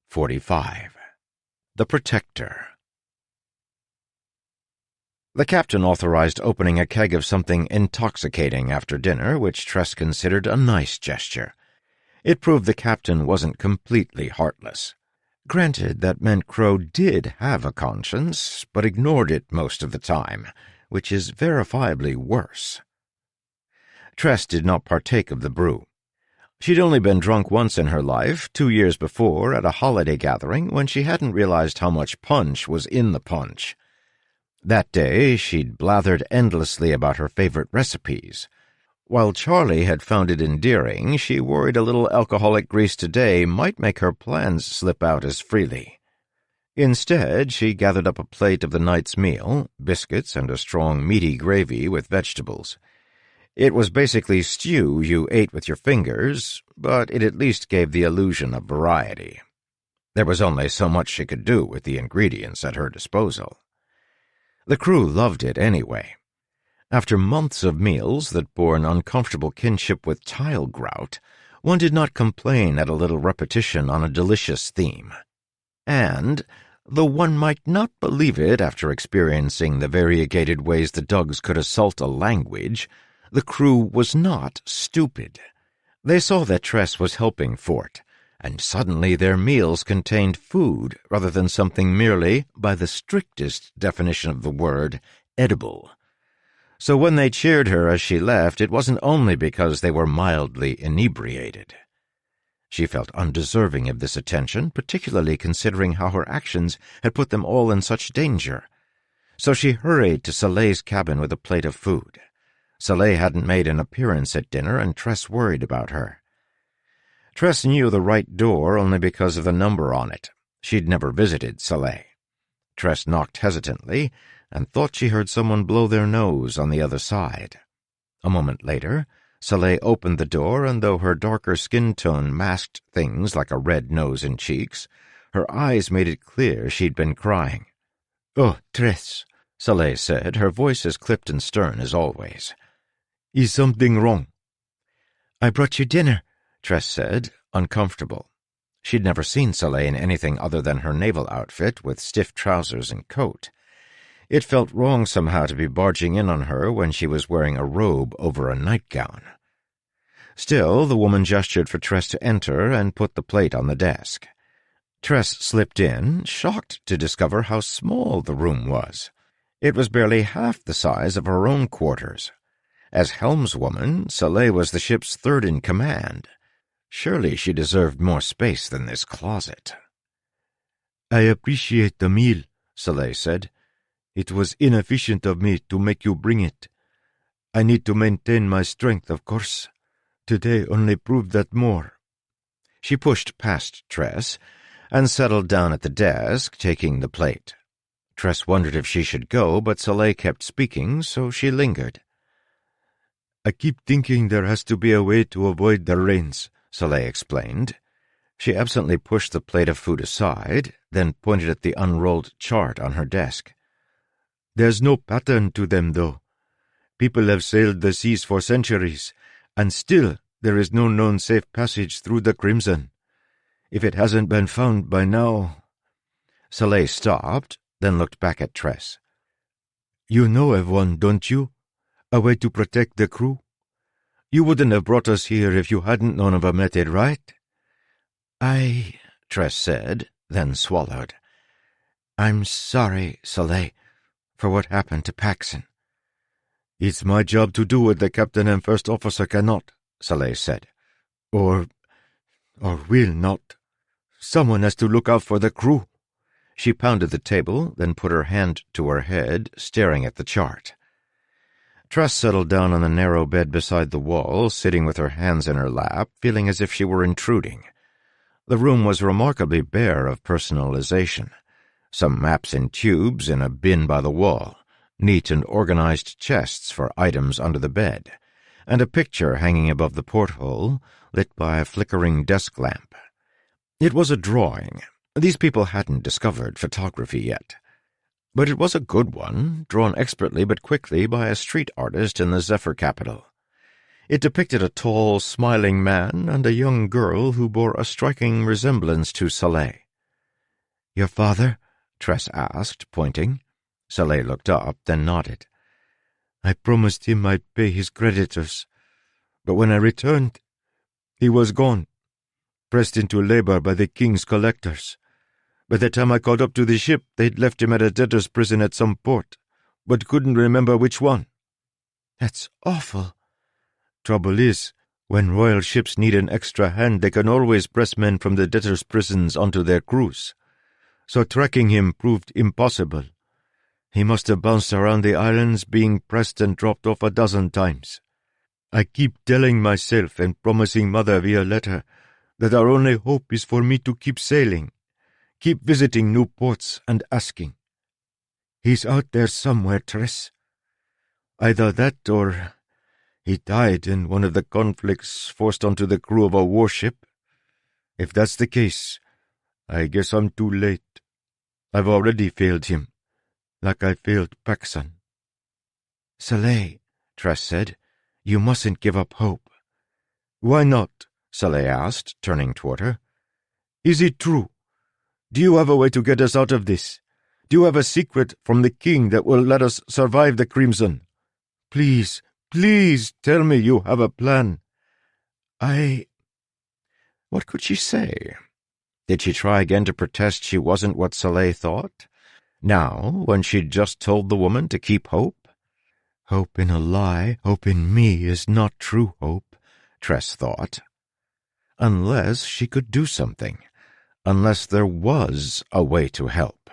45. The Protector. The captain authorized opening a keg of something intoxicating after dinner, which Tress considered a nice gesture. It proved the captain wasn't completely heartless. Granted, that meant Crow did have a conscience, but ignored it most of the time, which is verifiably worse. Tress did not partake of the brew. She'd only been drunk once in her life, 2 years before, at a holiday gathering, when she hadn't realized how much punch was in the punch. That day, she'd blathered endlessly about her favorite recipes. While Charlie had found it endearing, she worried a little alcoholic grease today might make her plans slip out as freely. Instead, she gathered up a plate of the night's meal, biscuits and a strong, meaty gravy with vegetables. It was basically stew you ate with your fingers, but it at least gave the illusion of variety. There was only so much she could do with the ingredients at her disposal. The crew loved it anyway. After months of meals that bore an uncomfortable kinship with tile grout, one did not complain at a little repetition on a delicious theme. And, though one might not believe it after experiencing the variegated ways the dogs could assault a language, the crew was not stupid. They saw that Tress was helping Fort, and suddenly their meals contained food rather than something merely, by the strictest definition of the word, edible. So when they cheered her as she left, it wasn't only because they were mildly inebriated. She felt undeserving of this attention, particularly considering how her actions had put them all in such danger. So she hurried to Soleil's cabin with a plate of food. Soleil hadn't made an appearance at dinner, and Tress worried about her. Tress knew the right door only because of the number on it. She'd never visited Soleil. Tress knocked hesitantly, and thought she heard someone blow their nose on the other side. A moment later, Soleil opened the door, and though her darker skin tone masked things like a red nose and cheeks, her eyes made it clear she'd been crying. "Oh, Tress," Soleil said, her voice as clipped and stern as always. "Is something wrong?" "I brought you dinner," Tress said, uncomfortable. She'd never seen Soleil in anything other than her naval outfit with stiff trousers and coat. It felt wrong somehow to be barging in on her when she was wearing a robe over a nightgown. Still, the woman gestured for Tress to enter and put the plate on the desk. Tress slipped in, shocked to discover how small the room was. It was barely half the size of her own quarters. As helmswoman, Soleil was the ship's third in command. Surely she deserved more space than this closet. "I appreciate the meal," Soleil said. "It was inefficient of me to make you bring it. I need to maintain my strength, of course. Today only proved that more." She pushed past Tress and settled down at the desk, taking the plate. Tress wondered if she should go, but Soleil kept speaking, so she lingered. "I keep thinking there has to be a way to avoid the rains," Soleil explained. She absently pushed the plate of food aside, then pointed at the unrolled chart on her desk. "There's no pattern to them, though. People have sailed the seas for centuries, and still there is no known safe passage through the Crimson. If it hasn't been found by now—" Soleil stopped, then looked back at Tress. "You know of one, don't you? A way to protect the crew? You wouldn't have brought us here if you hadn't known of a method, right?" Tress said, then swallowed. "I'm sorry, Soleil, for what happened to Paxson." "It's my job to do what the captain and first officer cannot," Soleil said. Or will not. Someone has to look out for the crew." She pounded the table, then put her hand to her head, staring at the chart. Tress settled down on the narrow bed beside the wall, sitting with her hands in her lap, feeling as if she were intruding. The room was remarkably bare of personalization. Some maps in tubes in a bin by the wall, neat and organized chests for items under the bed, and a picture hanging above the porthole, lit by a flickering desk lamp. It was a drawing. These people hadn't discovered photography yet. But it was a good one, drawn expertly but quickly by a street artist in the Zephyr capital. It depicted a tall, smiling man and a young girl who bore a striking resemblance to Soleil. "Your father?" Tress asked, pointing. Saleh looked up, then nodded. "I promised him I'd pay his creditors, but when I returned, he was gone, pressed into labor by the king's collectors. By the time I caught up to the ship, they'd left him at a debtor's prison at some port, but couldn't remember which one." "That's awful." "Trouble is, when royal ships need an extra hand, they can always press men from the debtors' prisons onto their crews. So tracking him proved impossible. He must have bounced around the islands, being pressed and dropped off a dozen times. I keep telling myself and promising Mother via letter that our only hope is for me to keep sailing, keep visiting new ports and asking. He's out there somewhere, Tress. Either that or he died in one of the conflicts forced onto the crew of a warship. If that's the case, I guess I'm too late. I've already failed him, like I failed Paxson." "Saleh," Tress said, "you mustn't give up hope." "Why not?" Saleh asked, turning toward her. "Is it true? Do you have a way to get us out of this? Do you have a secret from the king that will let us survive the Crimson? Please, please tell me you have a plan." What could she say? Did she try again to protest she wasn't what Saleh thought? Now, when she'd just told the woman to keep hope? Hope in a lie, hope in me is not true hope, Tress thought. Unless she could do something. Unless there was a way to help.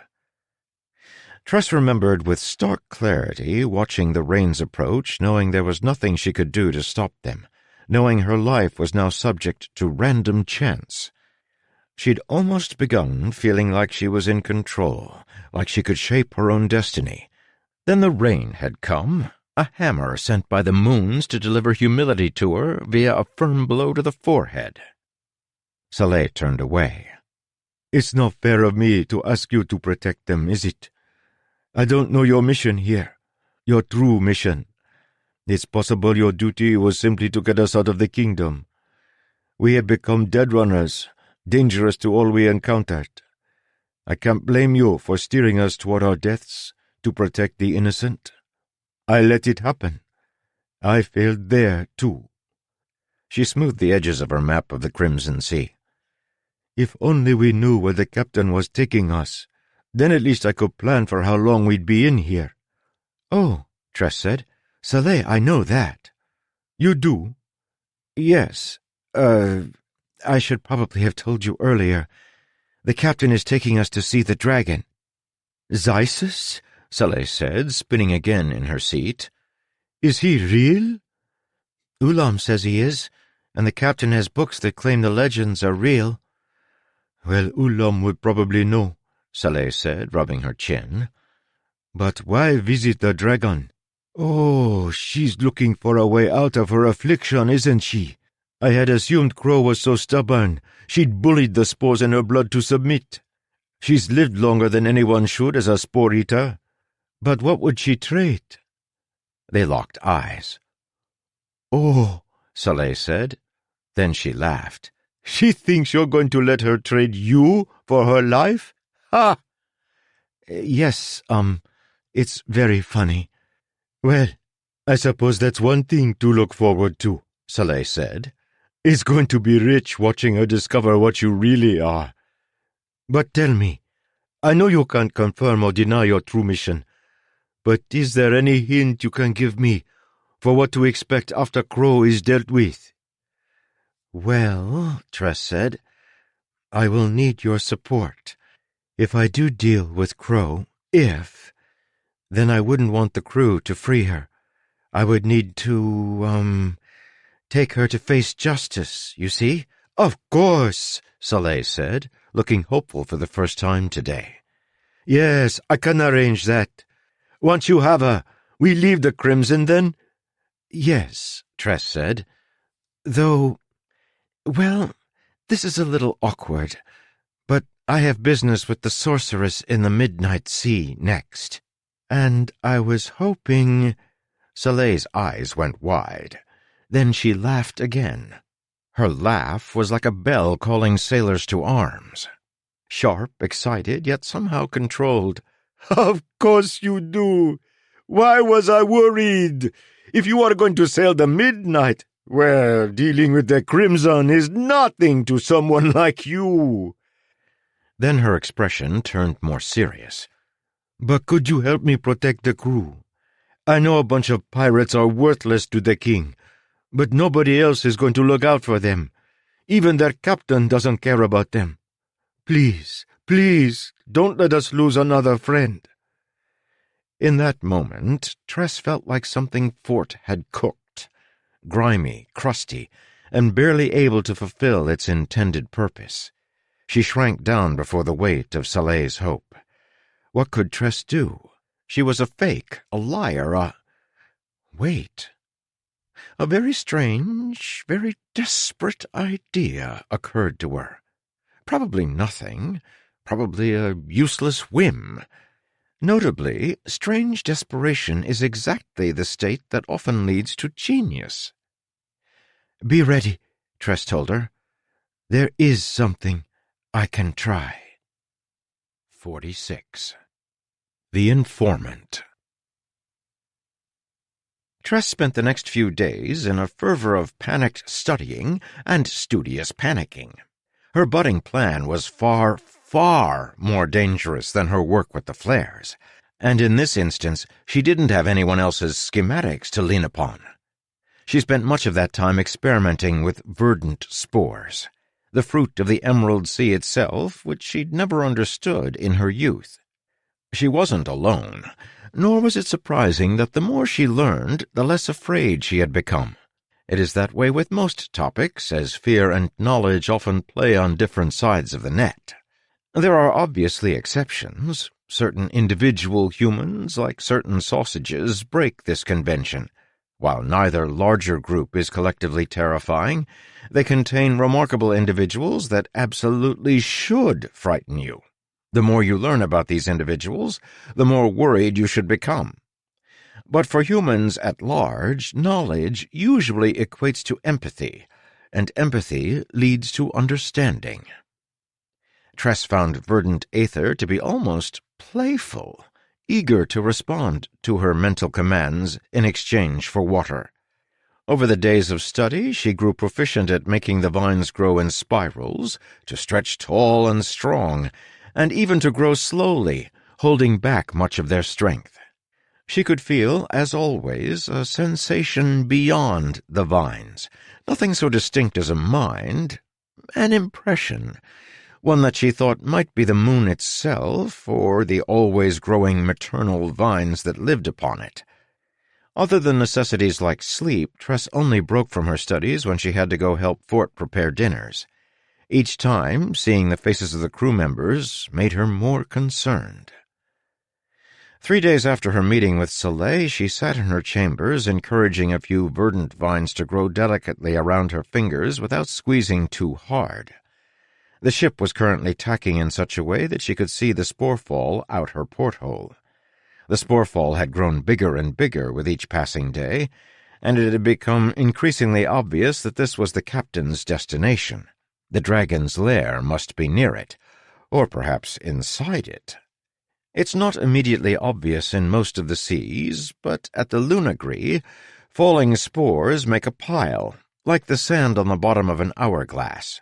Tress remembered with stark clarity watching the rains approach, knowing there was nothing she could do to stop them, knowing her life was now subject to random chance. She'd almost begun feeling like she was in control, like she could shape her own destiny. Then the rain had come, a hammer sent by the moons to deliver humility to her via a firm blow to the forehead. Saleh turned away. "It's not fair of me to ask you to protect them, is it? I don't know your mission here, your true mission. It's possible your duty was simply to get us out of the kingdom. We have become dead runners, dangerous to all we encountered. I can't blame you for steering us toward our deaths to protect the innocent. I let it happen. I failed there, too." She smoothed the edges of her map of the Crimson Sea. "If only we knew where the captain was taking us, then at least I could plan for how long we'd be in here." "Oh," Tress said. "Saleh, I know that." "You do?" "Yes. I should probably have told you earlier. The captain is taking us to see the dragon." "Xisus?" Saleh said, spinning again in her seat. "Is he real?" "Ulam says he is, and the captain has books that claim the legends are real." "Well, Ulam would probably know," Saleh said, rubbing her chin. "But why visit the dragon? Oh, she's looking for a way out of her affliction, isn't she? I had assumed Crow was so stubborn, she'd bullied the spores in her blood to submit. She's lived longer than anyone should as a spore eater. But what would she trade?" They locked eyes. "Oh," Saleh said. Then she laughed. "She thinks you're going to let her trade you for her life? Ha!" "Yes, it's very funny." "Well, I suppose that's one thing to look forward to," Saleh said. "It's going to be rich watching her discover what you really are. But tell me, I know you can't confirm or deny your true mission, but is there any hint you can give me for what to expect after Crow is dealt with?" "Well," Tress said, "I will need your support. If I do deal with Crow, then I wouldn't want the crew to free her. I would need to, take her to face justice, you see?" "Of course," Saleh said, looking hopeful for the first time today. "Yes, I can arrange that. Once you have her, we leave the Crimson then?" "Yes," Tress said. "Though, well, this is a little awkward, but I have business with the sorceress in the Midnight Sea next, and I was hoping—" Saleh's eyes went wide. Then she laughed again. Her laugh was like a bell calling sailors to arms. sharp, excited, yet somehow controlled. "Of course you do. Why was I worried? If you are going to sail the midnight, well, dealing with the Crimson is nothing to someone like you." Then her expression turned more serious. "But could you help me protect the crew? I know a bunch of pirates are worthless to the king, but nobody else is going to look out for them. Even their captain doesn't care about them. Please, please, don't let us lose another friend." In that moment, Tress felt like something Fort had cooked, grimy, crusty, and barely able to fulfill its intended purpose. She shrank down before the weight of Soleil's hope. What could Tress do? She was a fake, a liar, Wait. A very strange, very desperate idea occurred to her. Probably nothing, probably a useless whim. Notably, strange desperation is exactly the state that often leads to genius. "Be ready," Tress told her. "There is something I can try." 46. The Informant. Tress spent the next few days in a fervor of panicked studying and studious panicking. Her budding plan was far, far more dangerous than her work with the flares, and in this instance she didn't have anyone else's schematics to lean upon. She spent much of that time experimenting with verdant spores, the fruit of the Emerald Sea itself, which she'd never understood in her youth. She wasn't alone, nor was it surprising that the more she learned, the less afraid she had become. It is that way with most topics, as fear and knowledge often play on different sides of the net. There are obviously exceptions. Certain individual humans, like certain sausages, break this convention. While neither larger group is collectively terrifying, they contain remarkable individuals that absolutely should frighten you. The more you learn about these individuals, the more worried you should become. But for humans at large, knowledge usually equates to empathy, and empathy leads to understanding. Tress found verdant aether to be almost playful, eager to respond to her mental commands in exchange for water. Over the days of study, she grew proficient at making the vines grow in spirals, to stretch tall and strong, and even to grow slowly, holding back much of their strength. She could feel, as always, a sensation beyond the vines, nothing so distinct as a mind, an impression, one that she thought might be the moon itself, or the always-growing maternal vines that lived upon it. Other than necessities like sleep, Tress only broke from her studies when she had to go help Fort prepare dinners. Each time, seeing the faces of the crew members made her more concerned. 3 days after her meeting with Soleil, she sat in her chambers, encouraging a few verdant vines to grow delicately around her fingers without squeezing too hard. The ship was currently tacking in such a way that she could see the spore fall out her porthole. The spore fall had grown bigger and bigger with each passing day, and it had become increasingly obvious that this was the captain's destination. The dragon's lair must be near it, or perhaps inside it. It's not immediately obvious in most of the seas, but at the Lunagree, falling spores make a pile, like the sand on the bottom of an hourglass.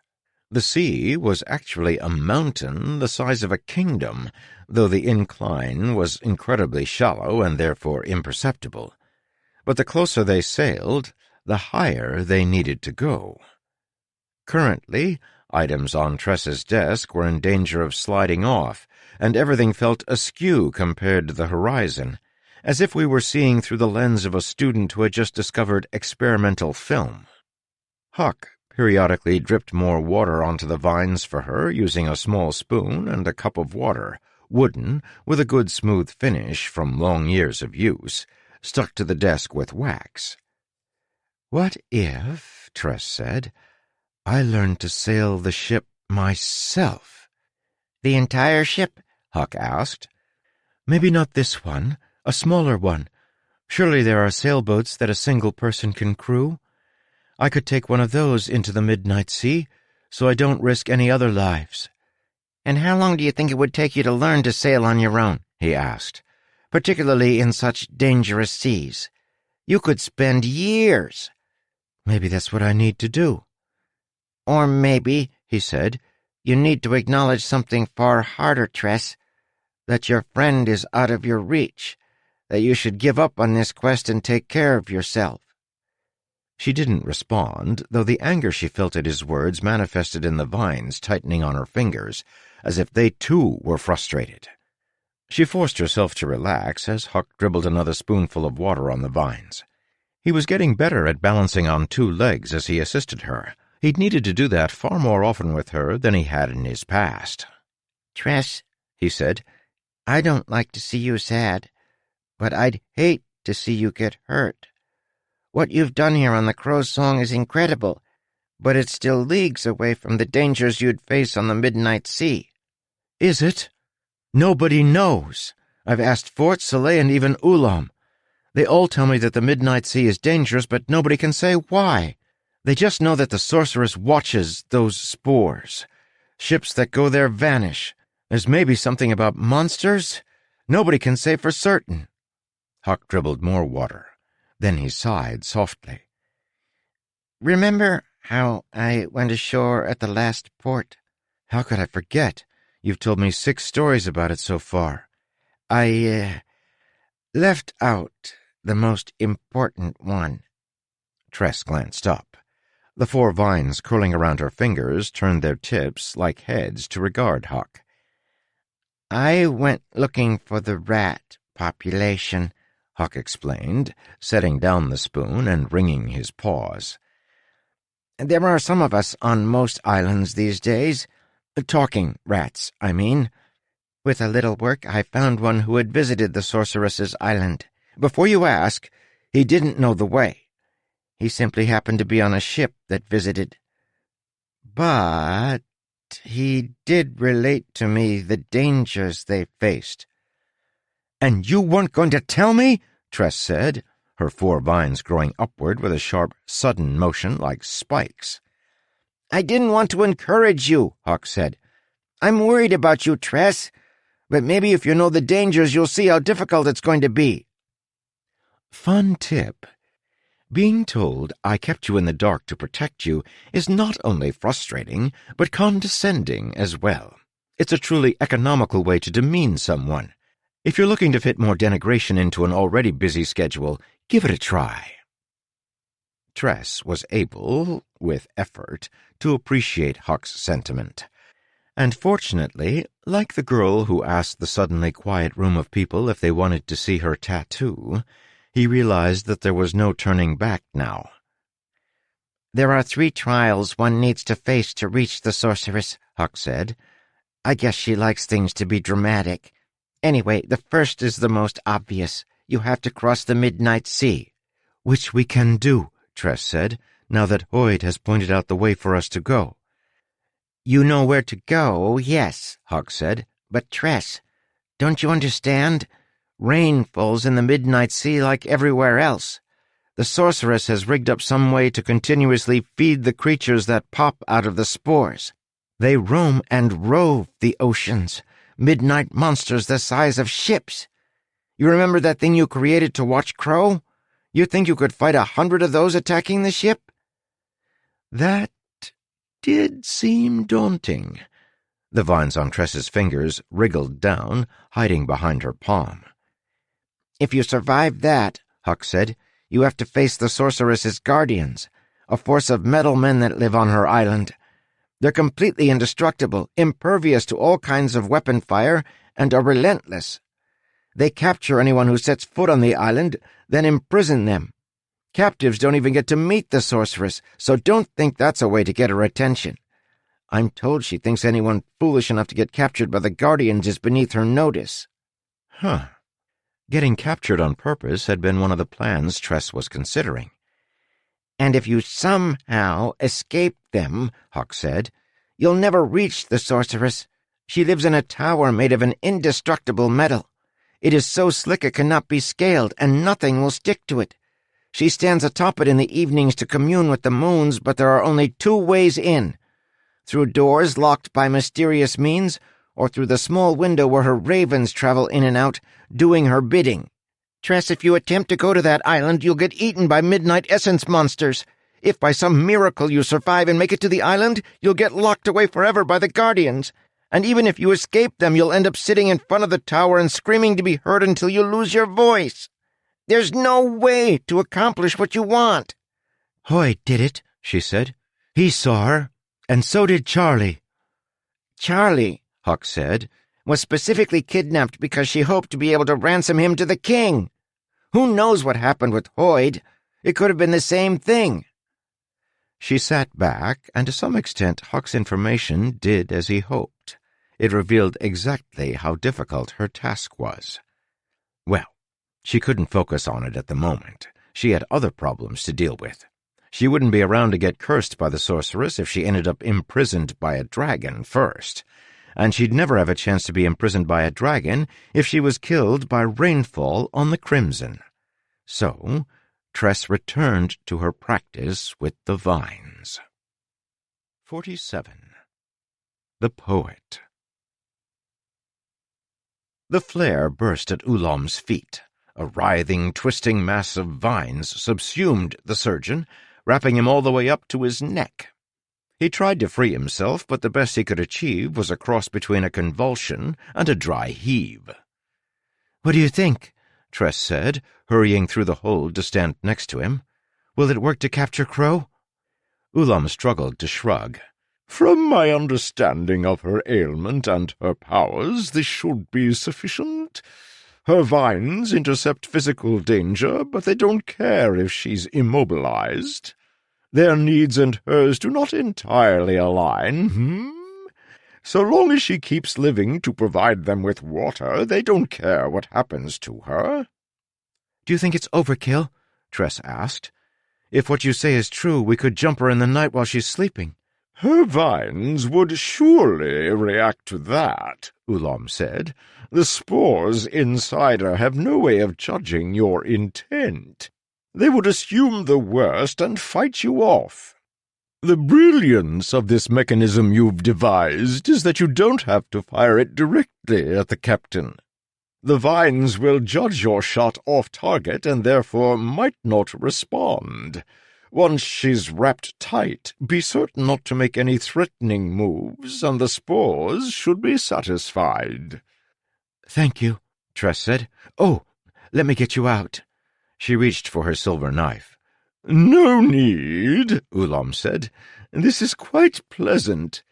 The sea was actually a mountain the size of a kingdom, though the incline was incredibly shallow and therefore imperceptible. But the closer they sailed, the higher they needed to go. Currently, items on Tress's desk were in danger of sliding off, and everything felt askew compared to the horizon, as if we were seeing through the lens of a student who had just discovered experimental film. Huck periodically dripped more water onto the vines for her, using a small spoon and a cup of water, wooden, with a good smooth finish from long years of use, stuck to the desk with wax. "What if," Tress said, "I learned to sail the ship myself?" "The entire ship?" Huck asked. "Maybe not this one, a smaller one. Surely there are sailboats that a single person can crew. I could take one of those into the midnight sea, so I don't risk any other lives." And how long do you think it would take you to learn to sail on your own? He asked. Particularly in such dangerous seas. You could spend years. Maybe that's what I need to do. Or maybe, he said, you need to acknowledge something far harder, Tress. That your friend is out of your reach. That you should give up on this quest and take care of yourself. She didn't respond, though the anger she felt at his words manifested in the vines tightening on her fingers, as if they too were frustrated. She forced herself to relax as Huck dribbled another spoonful of water on the vines. He was getting better at balancing on two legs as he assisted her. He'd needed to do that far more often with her than he had in his past. Tress, he said, I don't like to see you sad, but I'd hate to see you get hurt. What you've done here on the Crow's Song is incredible, but it's still leagues away from the dangers you'd face on the Midnight Sea. Is it? Nobody knows. I've asked Fort, Soleil, and even Ulam. They all tell me that the Midnight Sea is dangerous, but nobody can say why. They just know that the sorceress watches those spores. Ships that go there vanish. There's maybe something about monsters. Nobody can say for certain. Huck dribbled more water. Then he sighed softly. Remember how I went ashore at the last port? How could I forget? You've told me 6 stories about it so far. I left out the most important one. Tress glanced up. The 4 vines curling around her fingers turned their tips like heads to regard Huck. I went looking for the rat population, Huck explained, setting down the spoon and wringing his paws. There are some of us on most islands these days. Talking rats, I mean. With a little work, I found one who had visited the sorceress's island. Before you ask, he didn't know the way. He simply happened to be on a ship that visited. But he did relate to me the dangers they faced. And you weren't going to tell me? Tress said, her 4 vines growing upward with a sharp, sudden motion like spikes. I didn't want to encourage you, Huck said. I'm worried about you, Tress, but maybe if you know the dangers, you'll see how difficult it's going to be. Fun tip. Being told I kept you in the dark to protect you is not only frustrating, but condescending as well. It's a truly economical way to demean someone. If you're looking to fit more denigration into an already busy schedule, give it a try. Tress was able, with effort, to appreciate Huck's sentiment. And fortunately, like the girl who asked the suddenly quiet room of people if they wanted to see her tattoo, he realized that there was no turning back now. There are 3 trials one needs to face to reach the sorceress, Huck said. I guess she likes things to be dramatic. Anyway, the first is the most obvious. You have to cross the Midnight Sea. Which we can do, Tress said, now that Hoyt has pointed out the way for us to go. You know where to go, yes, Huck said. But Tress, don't you understand? Rain falls in the Midnight Sea like everywhere else. The sorceress has rigged up some way to continuously feed the creatures that pop out of the spores. They roam and rove the oceans, midnight monsters the size of ships. You remember that thing you created to watch Crow? You think you could fight 100 of those attacking the ship? That did seem daunting. The vines on Tress's fingers wriggled down, hiding behind her palm. If you survive that, Huck said, you have to face the sorceress's guardians, a force of metal men that live on her island. They're completely indestructible, impervious to all kinds of weapon fire, and are relentless. They capture anyone who sets foot on the island, then imprison them. Captives don't even get to meet the sorceress, so don't think that's a way to get her attention. I'm told she thinks anyone foolish enough to get captured by the Guardians is beneath her notice. Huh. Getting captured on purpose had been one of the plans Tress was considering. And if you somehow escape them, Huck said, you'll never reach the sorceress. She lives in a tower made of an indestructible metal. It is so slick it cannot be scaled, and nothing will stick to it. She stands atop it in the evenings to commune with the moons, but there are only 2 ways in. Through doors locked by mysterious means, or through the small window where her ravens travel in and out, doing her bidding. Tress, if you attempt to go to that island, you'll get eaten by midnight essence monsters. If by some miracle you survive and make it to the island, you'll get locked away forever by the Guardians. And even if you escape them, you'll end up sitting in front of the tower and screaming to be heard until you lose your voice. There's no way to accomplish what you want." "Hoyt did it," she said. "He saw her, and so did Charlie." "Charlie," Huck said, "was specifically kidnapped because she hoped to be able to ransom him to the king. Who knows what happened with Hoyt? It could have been the same thing." She sat back, and to some extent Huck's information did as he hoped. It revealed exactly how difficult her task was. Well, she couldn't focus on it at the moment. She had other problems to deal with. She wouldn't be around to get cursed by the sorceress if she ended up imprisoned by a dragon first, and she'd never have a chance to be imprisoned by a dragon if she was killed by rainfall on the Crimson. So Tress returned to her practice with the vines. 47. The Poet. The flare burst at Ulam's feet. A writhing, twisting mass of vines subsumed the surgeon, wrapping him all the way up to his neck. He tried to free himself, but the best he could achieve was a cross between a convulsion and a dry heave. "What do you think?" Tress said, hurrying through the hold to stand next to him. "Will it work to capture Crow?" Ulam struggled to shrug. "From my understanding of her ailment and her powers, this should be sufficient. Her vines intercept physical danger, but they don't care if she's immobilized. Their needs and hers do not entirely align, So long as she keeps living to provide them with water, they don't care what happens to her." "Do you think it's overkill?" Tress asked. "If what you say is true, we could jump her in the night while she's sleeping." "Her vines would surely react to that," Ulam said. "The spores inside her have no way of judging your intent. They would assume the worst and fight you off. The brilliance of this mechanism you've devised is that you don't have to fire it directly at the captain. The vines will judge your shot off target and therefore might not respond. Once she's wrapped tight, be certain not to make any threatening moves, and the spores should be satisfied." "Thank you," Tress said. "Oh, let me get you out." She reached for her silver knife. "No need," Ulam said. "This is quite pleasant.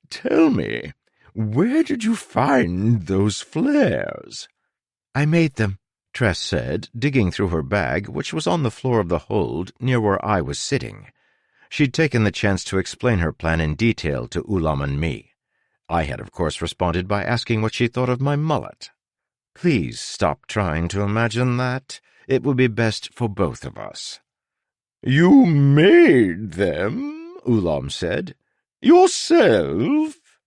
Tell me, where did you find those flares?" "I made them," Tress said, digging through her bag, which was on the floor of the hold near where I was sitting. She'd taken the chance to explain her plan in detail to Ulam and me. I had, of course, responded by asking what she thought of my mullet. Please stop trying to imagine that. It would be best for both of us. "You made them," Ulam said. "Yourself?"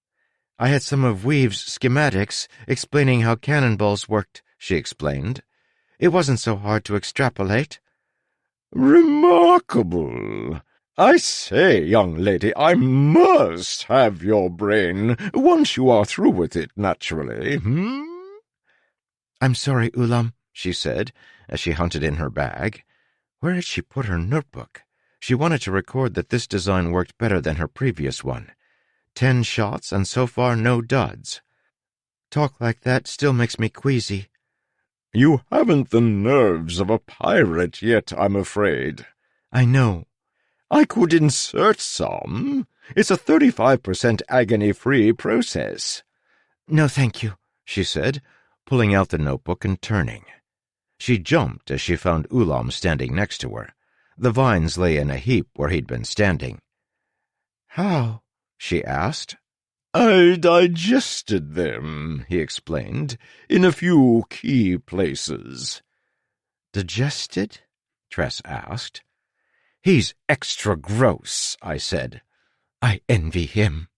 "I had some of Weave's schematics explaining how cannonballs worked," she explained. "It wasn't so hard to extrapolate." "Remarkable. I say, young lady, I must have your brain, once you are through with it, naturally, "I'm sorry, Ulam," she said, as she hunted in her bag. Where had she put her notebook? She wanted to record that this design worked better than her previous one. 10 shots, and so far no duds. Talk like that still makes me queasy. "You haven't the nerves of a pirate yet, I'm afraid." "I know." "I could insert some. It's a 35% agony-free process." "No, thank you," she said, pulling out the notebook and turning. She jumped as she found Ulam standing next to her. The vines lay in a heap where he'd been standing. "How?" she asked. "I digested them," he explained, "in a few key places." "Digested?" Tress asked. "He's extra gross," I said. "I envy him."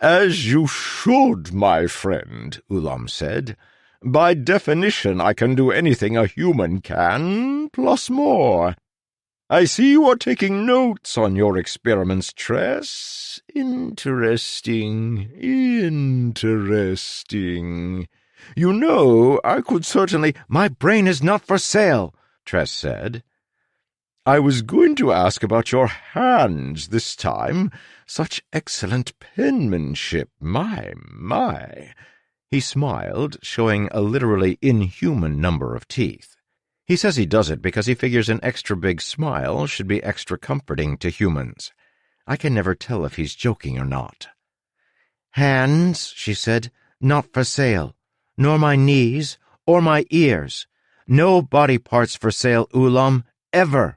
"As you should, my friend," Ulam said. "By definition, I can do anything a human can, plus more. I see you are taking notes on your experiments, Tress. Interesting. You know, I could certainly— My brain is not for sale, Tress said. I was going to ask about your hands this time. Such excellent penmanship, my. He smiled, showing a literally inhuman number of teeth. He says he does it because he figures an extra big smile should be extra comforting to humans. I can never tell if he's joking or not. Hands, she said, not for sale, nor my knees or my ears. No body parts for sale, Ulam, ever.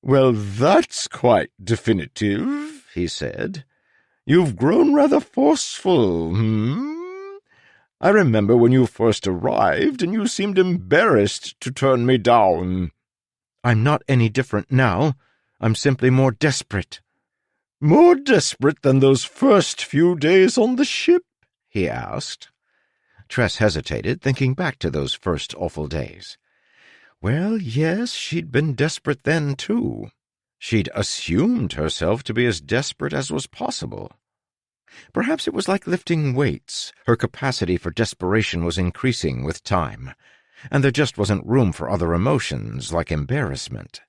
Well, that's quite definitive, he said. You've grown rather forceful, I remember when you first arrived and you seemed embarrassed to turn me down. I'm not any different now. I'm simply more desperate. More desperate than those first few days on the ship? He asked. Tress hesitated, thinking back to those first awful days. Well, yes, she'd been desperate then, too. She'd assumed herself to be as desperate as was possible. Perhaps it was like lifting weights. Her capacity for desperation was increasing with time, and there just wasn't room for other emotions, like embarrassment.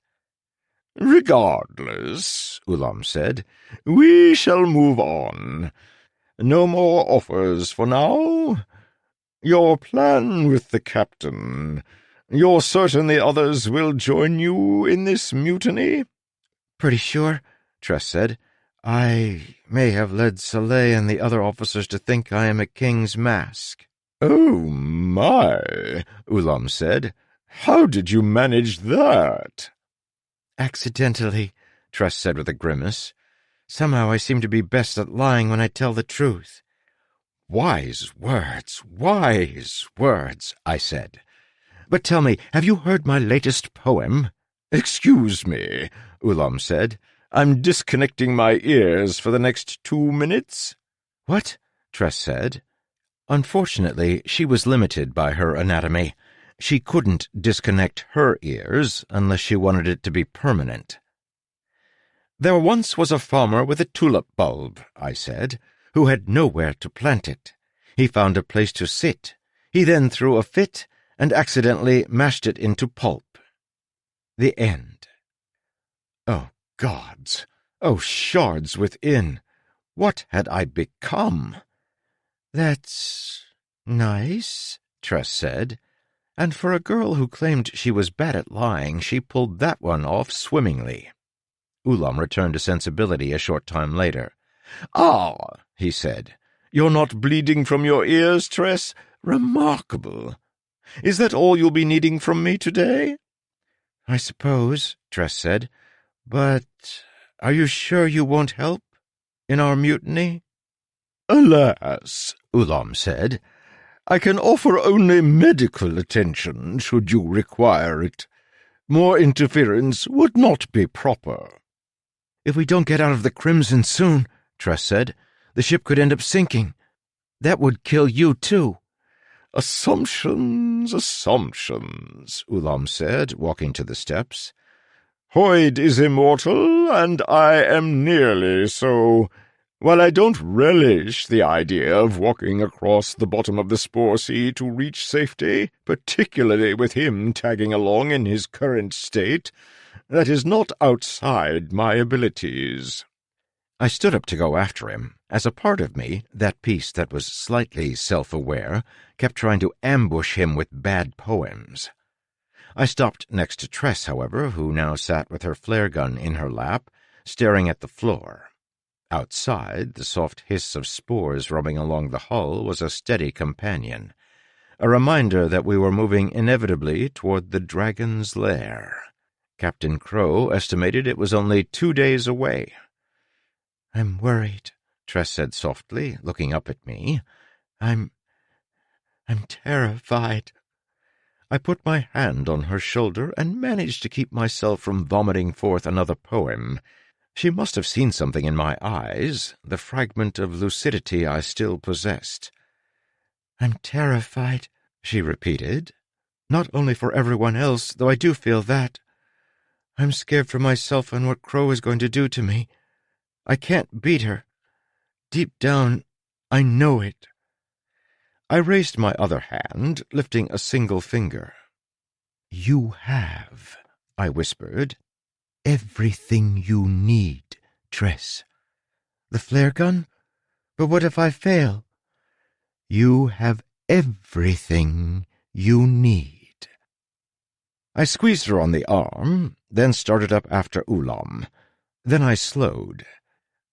Regardless, Ulam said, we shall move on. No more offers for now. Your plan with the captain— you're certain the others will join you in this mutiny? Pretty sure, Tress said. I may have led Saleh and the other officers to think I am a king's mask. Oh, my, Ulam said. How did you manage that? Accidentally, Tress said with a grimace. Somehow I seem to be best at lying when I tell the truth. Wise words, I said. But tell me, have you heard my latest poem? Excuse me, Ulam said. I'm disconnecting my ears for the next 2 minutes. What? Tress said. Unfortunately, she was limited by her anatomy. She couldn't disconnect her ears unless she wanted it to be permanent. There once was a farmer with a tulip bulb, I said, who had nowhere to plant it. He found a place to sit. He then threw a fit and accidentally mashed it into pulp. The end. Oh, gods! Oh, shards within! What had I become? That's nice, Tress said, and for a girl who claimed she was bad at lying, she pulled that one off swimmingly. Ulam returned to sensibility a short time later. Ah, he said, you're not bleeding from your ears, Tress? Remarkable. Is that all you'll be needing from me today? I suppose, Tress said, but are you sure you won't help in our mutiny? Alas, Ulam said, I can offer only medical attention should you require it. More interference would not be proper. If we don't get out of the Crimson soon, Tress said, the ship could end up sinking. That would kill you, too. Assumptions, Ulam said, walking to the steps. Hoyd is immortal, and I am nearly so. While I don't relish the idea of walking across the bottom of the Spore Sea to reach safety, particularly with him tagging along in his current state, that is not outside my abilities. I stood up to go after him, as a part of me, that piece that was slightly self-aware, kept trying to ambush him with bad poems. I stopped next to Tress, however, who now sat with her flare gun in her lap, staring at the floor. Outside, the soft hiss of spores rubbing along the hull was a steady companion, a reminder that we were moving inevitably toward the dragon's lair. Captain Crow estimated it was only 2 days away. I'm worried, Tress said softly, looking up at me. I'm terrified. I put my hand on her shoulder and managed to keep myself from vomiting forth another poem. She must have seen something in my eyes, the fragment of lucidity I still possessed. I'm terrified, she repeated. Not only for everyone else, though I do feel that. I'm scared for myself and what Crow is going to do to me. I can't beat her. Deep down, I know it." I raised my other hand, lifting a single finger. "You have," I whispered, "everything you need, Tress." "The flare gun? But what if I fail?" "You have everything you need." I squeezed her on the arm, then started up after Ulam. Then I slowed.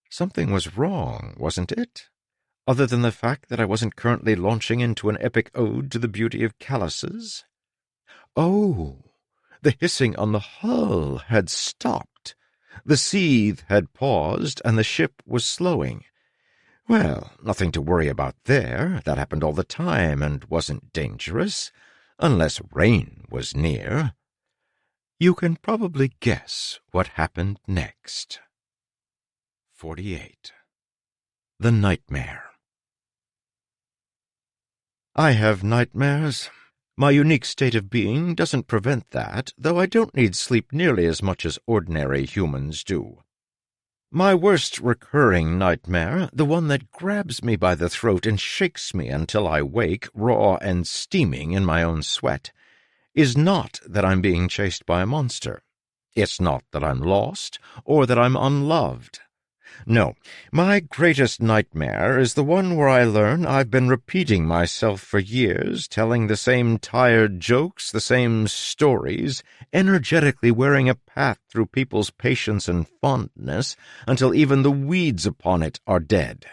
Something was wrong, wasn't it? Other than the fact that I wasn't currently launching into an epic ode to the beauty of calluses? Oh, the hissing on the hull had stopped. The seethe had paused, and the ship was slowing. Well, nothing to worry about there. That happened all the time and wasn't dangerous, unless rain was near. You can probably guess what happened next. 48. The Nightmare. I have nightmares. My unique state of being doesn't prevent that, though I don't need sleep nearly as much as ordinary humans do. My worst recurring nightmare, the one that grabs me by the throat and shakes me until I wake, raw and steaming in my own sweat, is not that I'm being chased by a monster. It's not that I'm lost, or that I'm unloved. No, my greatest nightmare is the one where I learn I've been repeating myself for years, telling the same tired jokes, the same stories, energetically wearing a path through people's patience and fondness until even the weeds upon it are dead.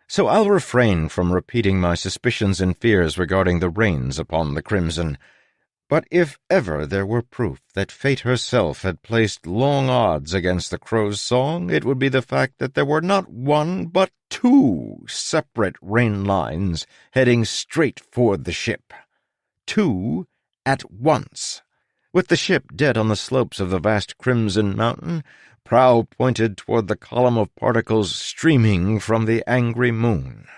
So I'll refrain from repeating my suspicions and fears regarding the rains upon the crimson. But if ever there were proof that fate herself had placed long odds against the crow's song, it would be the fact that there were not one but two separate rain lines heading straight for the ship. Two at once. With the ship dead on the slopes of the vast crimson mountain, prow pointed toward the column of particles streaming from the angry moon.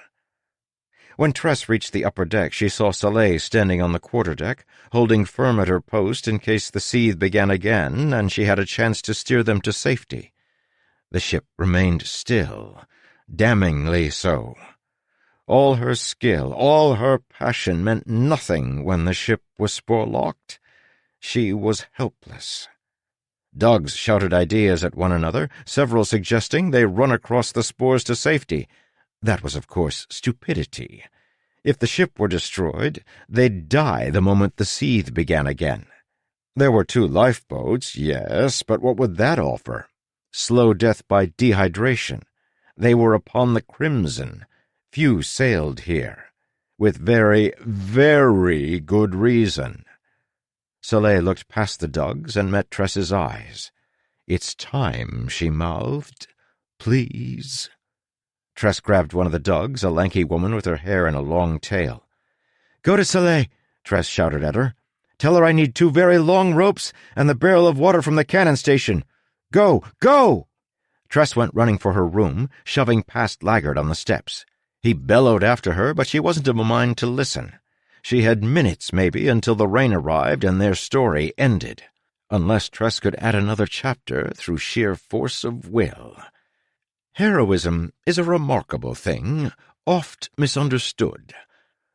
When Tress reached the upper deck, she saw Soleil standing on the quarterdeck, holding firm at her post in case the seethe began again and she had a chance to steer them to safety. The ship remained still, damningly so. All her skill, all her passion meant nothing when the ship was spore-locked. She was helpless. Dogs shouted ideas at one another, several suggesting they run across the spores to safety. That was, of course, stupidity. If the ship were destroyed, they'd die the moment the seethe began again. There were 2 lifeboats, yes, but what would that offer? Slow death by dehydration. They were upon the crimson. Few sailed here. With very, very good reason. Soleil looked past the dogs and met Tress's eyes. "It's time," she mouthed. "Please." Tress grabbed one of the dogs, a lanky woman with her hair in a long tail. "Go to Soleil," Tress shouted at her. "Tell her I need 2 very long ropes and the barrel of water from the cannon station. Go! Go!" Tress went running for her room, shoving past Laggard on the steps. He bellowed after her, but she wasn't of a mind to listen. She had minutes, maybe, until the rain arrived and their story ended, unless Tress could add another chapter through sheer force of will. Heroism is a remarkable thing, oft misunderstood.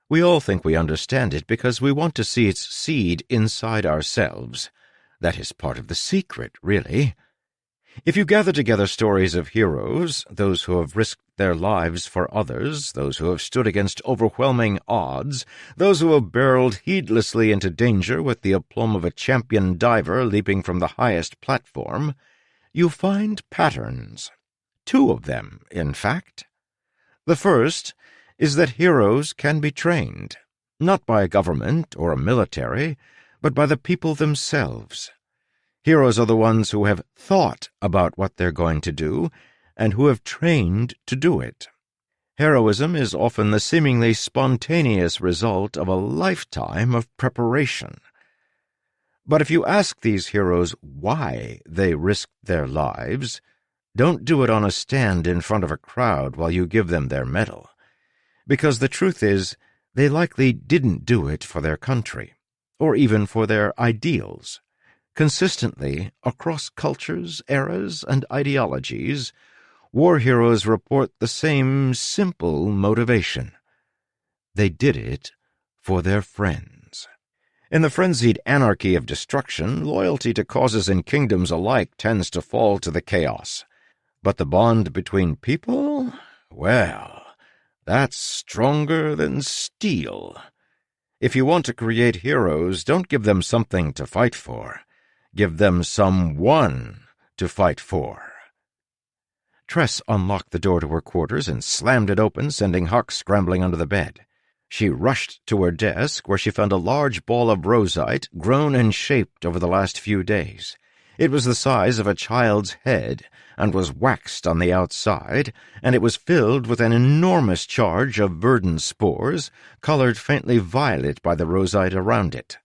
We all think we understand it because we want to see its seed inside ourselves. That is part of the secret, really. If you gather together stories of heroes, those who have risked their lives for others, those who have stood against overwhelming odds, those who have barreled heedlessly into danger with the aplomb of a champion diver leaping from the highest platform, you find patterns. 2 of them, in fact. The first is that heroes can be trained, not by a government or a military, but by the people themselves. Heroes are the ones who have thought about what they're going to do and who have trained to do it. Heroism is often the seemingly spontaneous result of a lifetime of preparation. But if you ask these heroes why they risked their lives, don't do it on a stand in front of a crowd while you give them their medal. Because the truth is, they likely didn't do it for their country, or even for their ideals. Consistently, across cultures, eras, and ideologies, war heroes report the same simple motivation. They did it for their friends. In the frenzied anarchy of destruction, loyalty to causes and kingdoms alike tends to fall to the chaos. But the bond between people? Well, that's stronger than steel. If you want to create heroes, don't give them something to fight for. Give them someone to fight for. Tress unlocked the door to her quarters and slammed it open, sending Huck scrambling under the bed. She rushed to her desk, where she found a large ball of rosite grown and shaped over the last few days. It was the size of a child's head and was waxed on the outside, and it was filled with an enormous charge of verdant spores, colored faintly violet by the rosite around it.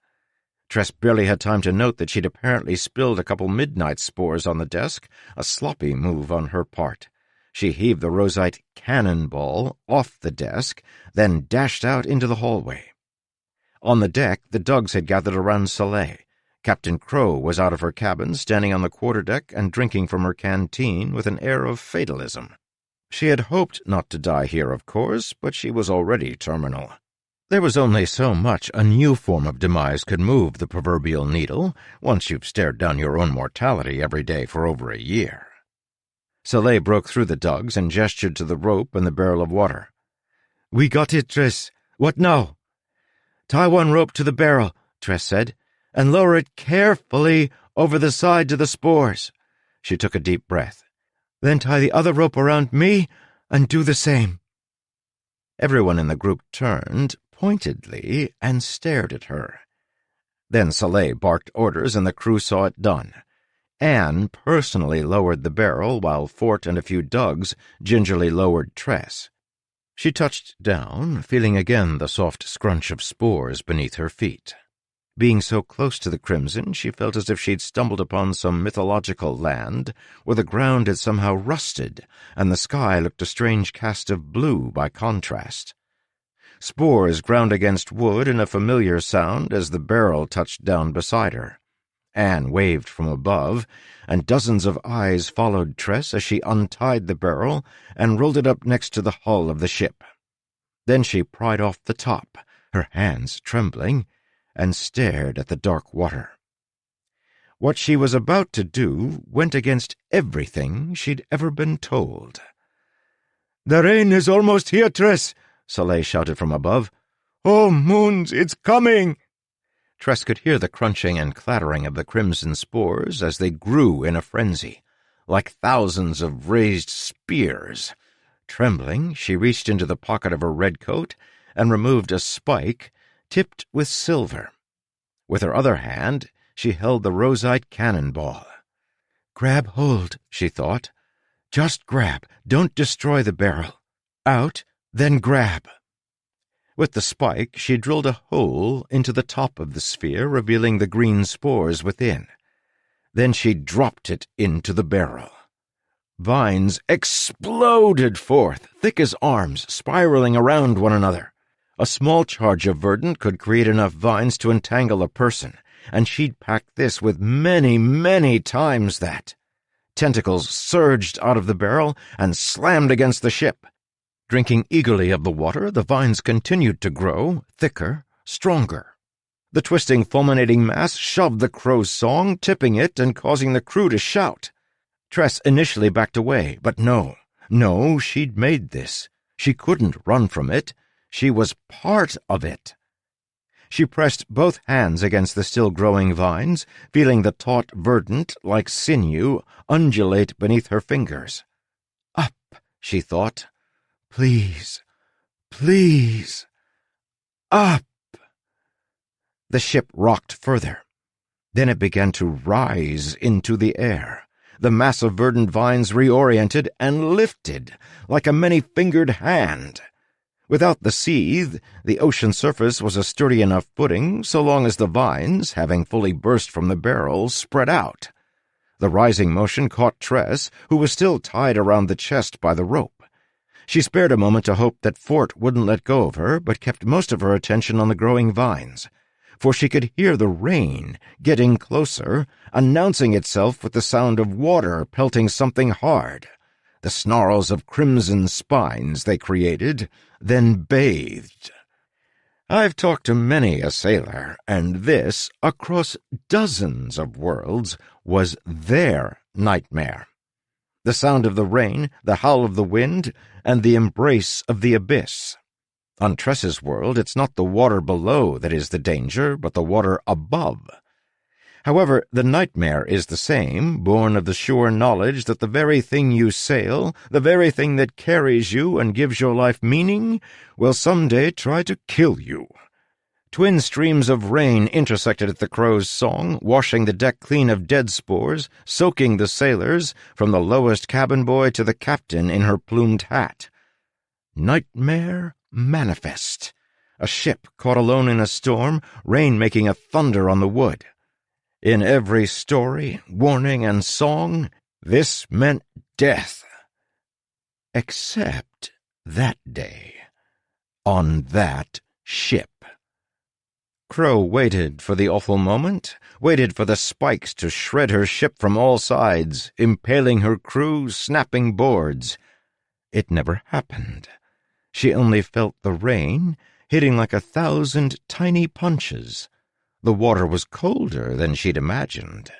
Tress barely had time to note that she'd apparently spilled a couple midnight spores on the desk, a sloppy move on her part. She heaved the rosite cannonball off the desk, then dashed out into the hallway. On the deck, the dogs had gathered around Soleil. Captain Crow was out of her cabin, standing on the quarterdeck and drinking from her canteen with an air of fatalism. She had hoped not to die here, of course, but she was already terminal. There was only so much a new form of demise could move the proverbial needle, once you've stared down your own mortality every day for over a year. Soleil broke through the dogs and gestured to the rope and the barrel of water. "We got it, Tress. What now?" "Tie one rope to the barrel," Tress said, "and lower it carefully over the side to the spores." She took a deep breath. "Then tie the other rope around me and do the same." Everyone in the group turned pointedly and stared at her. Then Soleil barked orders and the crew saw it done. Anne personally lowered the barrel while Fort and a few dogs gingerly lowered Tress. She touched down, feeling again the soft scrunch of spores beneath her feet. Being so close to the crimson, she felt as if she'd stumbled upon some mythological land where the ground had somehow rusted and the sky looked a strange cast of blue by contrast. Spores ground against wood in a familiar sound as the barrel touched down beside her. Anne waved from above, and dozens of eyes followed Tress as she untied the barrel and rolled it up next to the hull of the ship. Then she pried off the top, her hands trembling, and stared at the dark water. What she was about to do went against everything she'd ever been told. "The rain is almost here, Tress," Soleil shouted from above. "Oh, moons, it's coming!" Tress could hear the crunching and clattering of the crimson spores as they grew in a frenzy, like thousands of raised spears. Trembling, she reached into the pocket of her red coat and removed a spike tipped with silver. With her other hand, she held the rosite cannonball. "Grab hold," she thought. "Just grab. Don't destroy the barrel. Out, then grab." With the spike, she drilled a hole into the top of the sphere, revealing the green spores within. Then she dropped it into the barrel. Vines exploded forth, thick as arms, spiraling around one another. A small charge of verdant could create enough vines to entangle a person, and she'd packed this with many, many times that. Tentacles surged out of the barrel and slammed against the ship. Drinking eagerly of the water, the vines continued to grow, thicker, stronger. The twisting, fulminating mass shoved the crow's song, tipping it and causing the crew to shout. Tress initially backed away, but no, she'd made this. She couldn't run from it. She was part of it. She pressed both hands against the still-growing vines, feeling the taut verdant, like sinew, undulate beneath her fingers. Up, she thought. Please, please, up. The ship rocked further. Then it began to rise into the air. The mass of verdant vines reoriented and lifted, like a many-fingered hand. Without the seethe, the ocean surface was a sturdy enough footing so long as the vines, having fully burst from the barrel, spread out. The rising motion caught Tress, who was still tied around the chest by the rope. She spared a moment to hope that Fort wouldn't let go of her, but kept most of her attention on the growing vines. for she could hear the rain getting closer, announcing itself with the sound of water pelting something hard. The snarls of crimson spines they created, then bathed. I've talked to many a sailor, and this, across dozens of worlds, was their nightmare. The sound of the rain, the howl of the wind, and the embrace of the abyss. On Tress's world, it's not the water below that is the danger, but the water above. However, the nightmare is the same, born of the sure knowledge that the very thing you sail, the very thing that carries you and gives your life meaning, will someday try to kill you. Twin streams of rain intersected at the crow's song, washing the deck clean of dead spores, soaking the sailors, from the lowest cabin boy to the captain in her plumed hat. Nightmare manifest. A ship caught alone in a storm, rain making a thunder on the wood. In every story, warning, and song, this meant death. Except that day, on that ship. Crow waited for the awful moment, waited for the spikes to shred her ship from all sides, impaling her crew, snapping boards. It never happened. She only felt the rain hitting like 1,000 tiny punches. The water was colder than she'd imagined.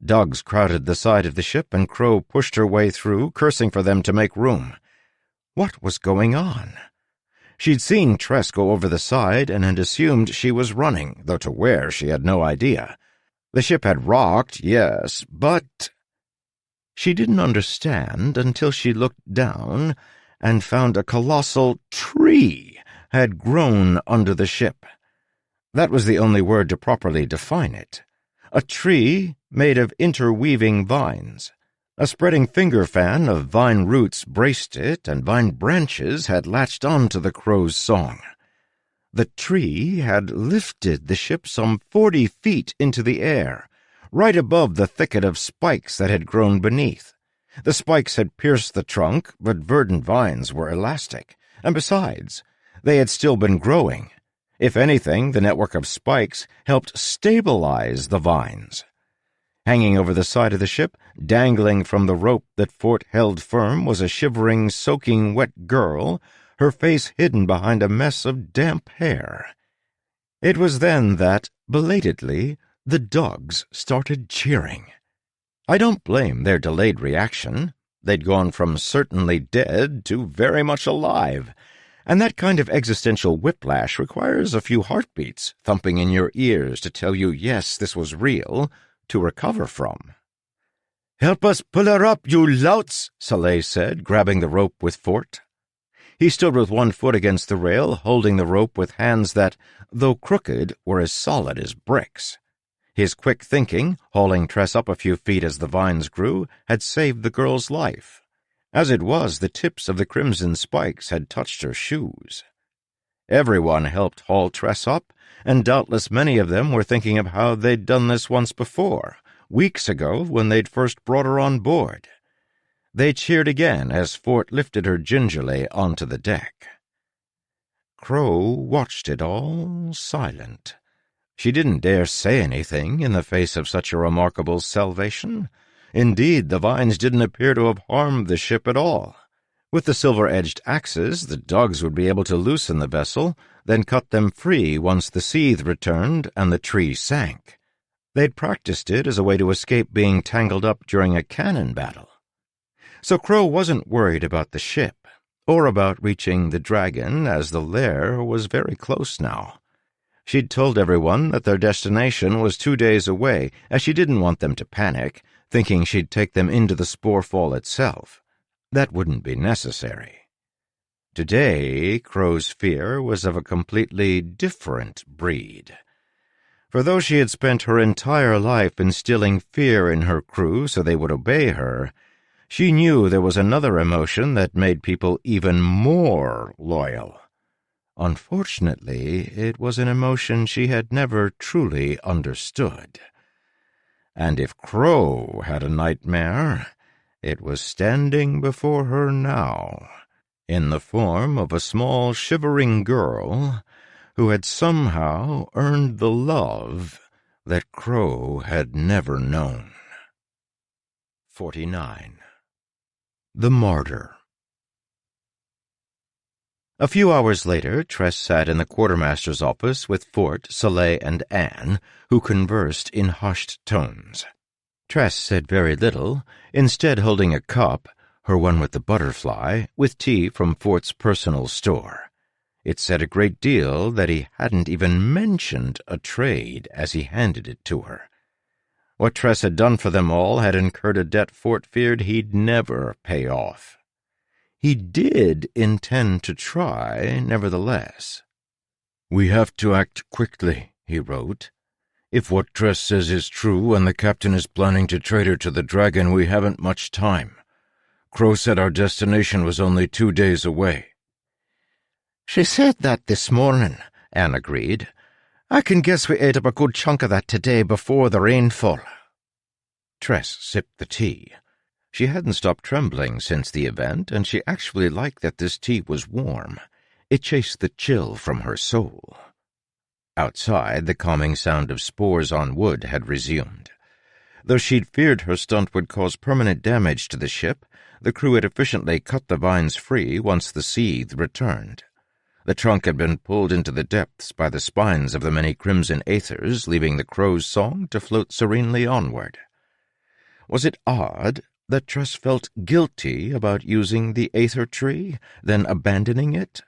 Dogs crowded the side of the ship, and Crow pushed her way through, cursing for them to make room. What was going on? She'd seen Tress go over the side and had assumed she was running, though to where she had no idea. The ship had rocked, yes, but... She didn't understand until she looked down and found a colossal tree had grown under the ship. That was the only word to properly define it. A tree made of interweaving vines. A spreading finger fan of vine roots braced it, and vine branches had latched onto the crow's song. The tree had lifted the ship some 40 feet into the air, right above the thicket of spikes that had grown beneath. The spikes had pierced the trunk, but verdant vines were elastic, and besides, they had still been growing. If anything, the network of spikes helped stabilize the vines. Hanging over the side of the ship, dangling from the rope that Fort held firm, was a shivering, soaking wet girl, her face hidden behind a mess of damp hair. It was then that, belatedly, the dogs started cheering. I don't blame their delayed reaction. They'd gone from certainly dead to very much alive, and that kind of existential whiplash requires a few heartbeats thumping in your ears to tell you, yes, this was real, to recover from. "Help us pull her up, you louts," Soleil said, grabbing the rope with Fort. He stood with one foot against the rail, holding the rope with hands that, though crooked, were as solid as bricks. His quick thinking, hauling Tress up a few feet as the vines grew, had saved the girl's life. As it was, the tips of the crimson spikes had touched her shoes. Everyone helped haul Tress up, and doubtless many of them were thinking of how they'd done this once before, weeks ago when they'd first brought her on board. They cheered again as Fort lifted her gingerly onto the deck. Crow watched it all, silent. She didn't dare say anything in the face of such a remarkable salvation. Indeed, the vines didn't appear to have harmed the ship at all. With the silver-edged axes, the dogs would be able to loosen the vessel, then cut them free once the seethe returned and the tree sank. They'd practiced it as a way to escape being tangled up during a cannon battle. So Crow wasn't worried about the ship, or about reaching the dragon, as the lair was very close now. She'd told everyone that their destination was 2 days away, as she didn't want them to panic, thinking she'd take them into the Sporefall itself. That wouldn't be necessary. Today, Crow's fear was of a completely different breed. For though she had spent her entire life instilling fear in her crew so they would obey her, she knew there was another emotion that made people even more loyal. Unfortunately, it was an emotion she had never truly understood. And if Crow had a nightmare, it was standing before her now, in the form of a small shivering girl who had somehow earned the love that Crow had never known. 49. The Martyr. A few hours later, Tress sat in the quartermaster's office with Fort, Soleil, and Anne, who conversed in hushed tones. Tress said very little, instead holding a cup, her one with the butterfly, with tea from Fort's personal store. It said a great deal that he hadn't even mentioned a trade as he handed it to her. What Tress had done for them all had incurred a debt Fort feared he'd never pay off. He did intend to try, nevertheless. "We have to act quickly," he wrote. "If what Tress says is true and the captain is planning to trade her to the dragon, we haven't much time. Crow said our destination was only 2 days away." "She said that this morning," Anne agreed. "I can guess we ate up a good chunk of that today before the rainfall." Tress sipped the tea. She hadn't stopped trembling since the event, and she actually liked that this tea was warm. It chased the chill from her soul. Outside, the calming sound of spores on wood had resumed. Though she'd feared her stunt would cause permanent damage to the ship, the crew had efficiently cut the vines free once the seethe returned. The trunk had been pulled into the depths by the spines of the many crimson aethers, leaving the crow's song to float serenely onward. Was it odd that Tress felt guilty about using the aether tree, then abandoning it?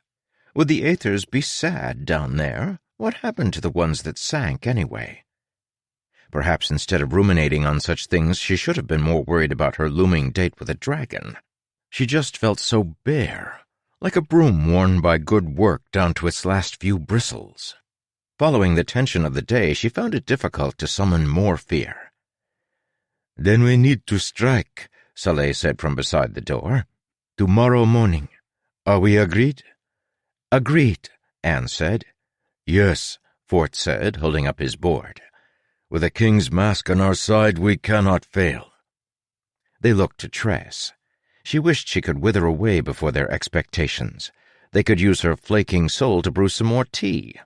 Would the aethers be sad down there? What happened to the ones that sank, anyway? Perhaps instead of ruminating on such things, she should have been more worried about her looming date with a dragon. She just felt so bare, like a broom worn by good work down to its last few bristles. Following the tension of the day, she found it difficult to summon more fear. "Then we need to strike," Soleil said from beside the door. "Tomorrow morning. Are we agreed?" "Agreed," Anne said. "Yes," Fort said, holding up his board. "With a king's mask on our side, we cannot fail." They looked to Tress. She wished she could wither away before their expectations. They could use her flaking soul to brew some more tea.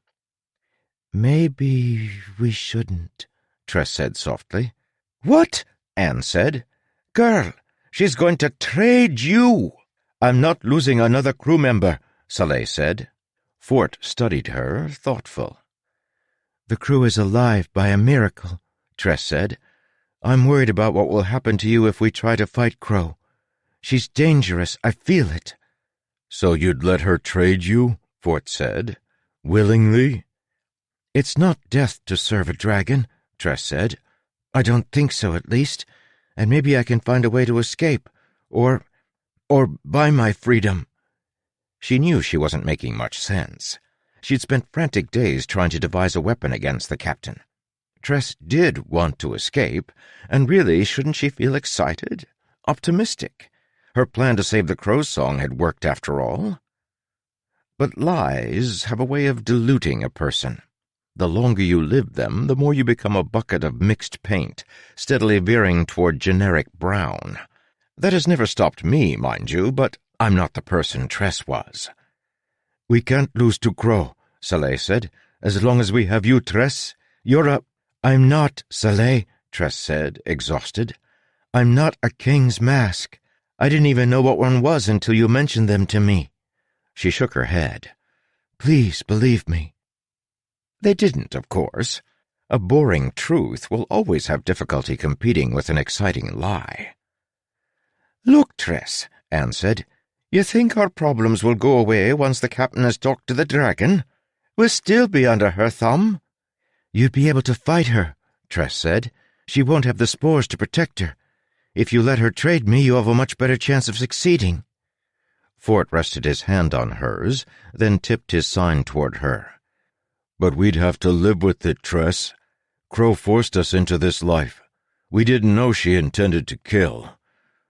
"Maybe we shouldn't," Tress said softly. "What?" Anne said. "Girl, she's going to trade you." "I'm not losing another crew member," Soleil said. Fort studied her, thoughtful. "The crew is alive by a miracle," Tress said. "I'm worried about what will happen to you if we try to fight Crow. She's dangerous, I feel it." "So you'd let her trade you?" Fort said. "Willingly?" "It's not death to serve a dragon," Tress said. "I don't think so, at least. And maybe I can find a way to escape. Or buy my freedom." She knew she wasn't making much sense. She'd spent frantic days trying to devise a weapon against the captain. Tress did want to escape, and really, shouldn't she feel excited? Optimistic? Her plan to save the crow's song had worked after all. But lies have a way of diluting a person. The longer you live them, the more you become a bucket of mixed paint, steadily veering toward generic brown. That has never stopped me, mind you, but I'm not the person Tress was. "We can't lose to Crow," Soleil said. "As long as we have you, Tress. You're a—" "I'm not, Soleil," Tress said, exhausted. "I'm not a king's mask. I didn't even know what one was until you mentioned them to me." She shook her head. "Please believe me." They didn't, of course. A boring truth will always have difficulty competing with an exciting lie. "Look, Tress," Anne said, "you think our problems will go away once the captain has talked to the dragon? We'll still be under her thumb." "You'd be able to fight her," Tress said. "She won't have the spores to protect her. If you let her trade me, you have a much better chance of succeeding." Fort rested his hand on hers, then tipped his sign toward her. "But we'd have to live with it, Tress. Crow forced us into this life. We didn't know she intended to kill.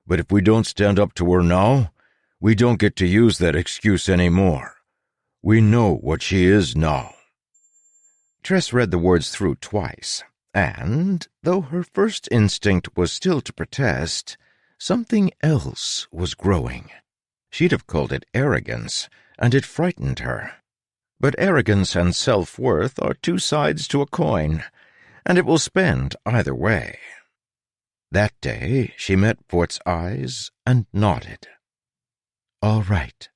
But if we don't stand up to her now, we don't get to use that excuse anymore. We know what she is now." Tress read the words through twice, and, though her first instinct was still to protest, something else was growing. She'd have called it arrogance, and it frightened her. But arrogance and self-worth are two sides to a coin, and it will spend either way. That day she met Fort's eyes and nodded. "All right."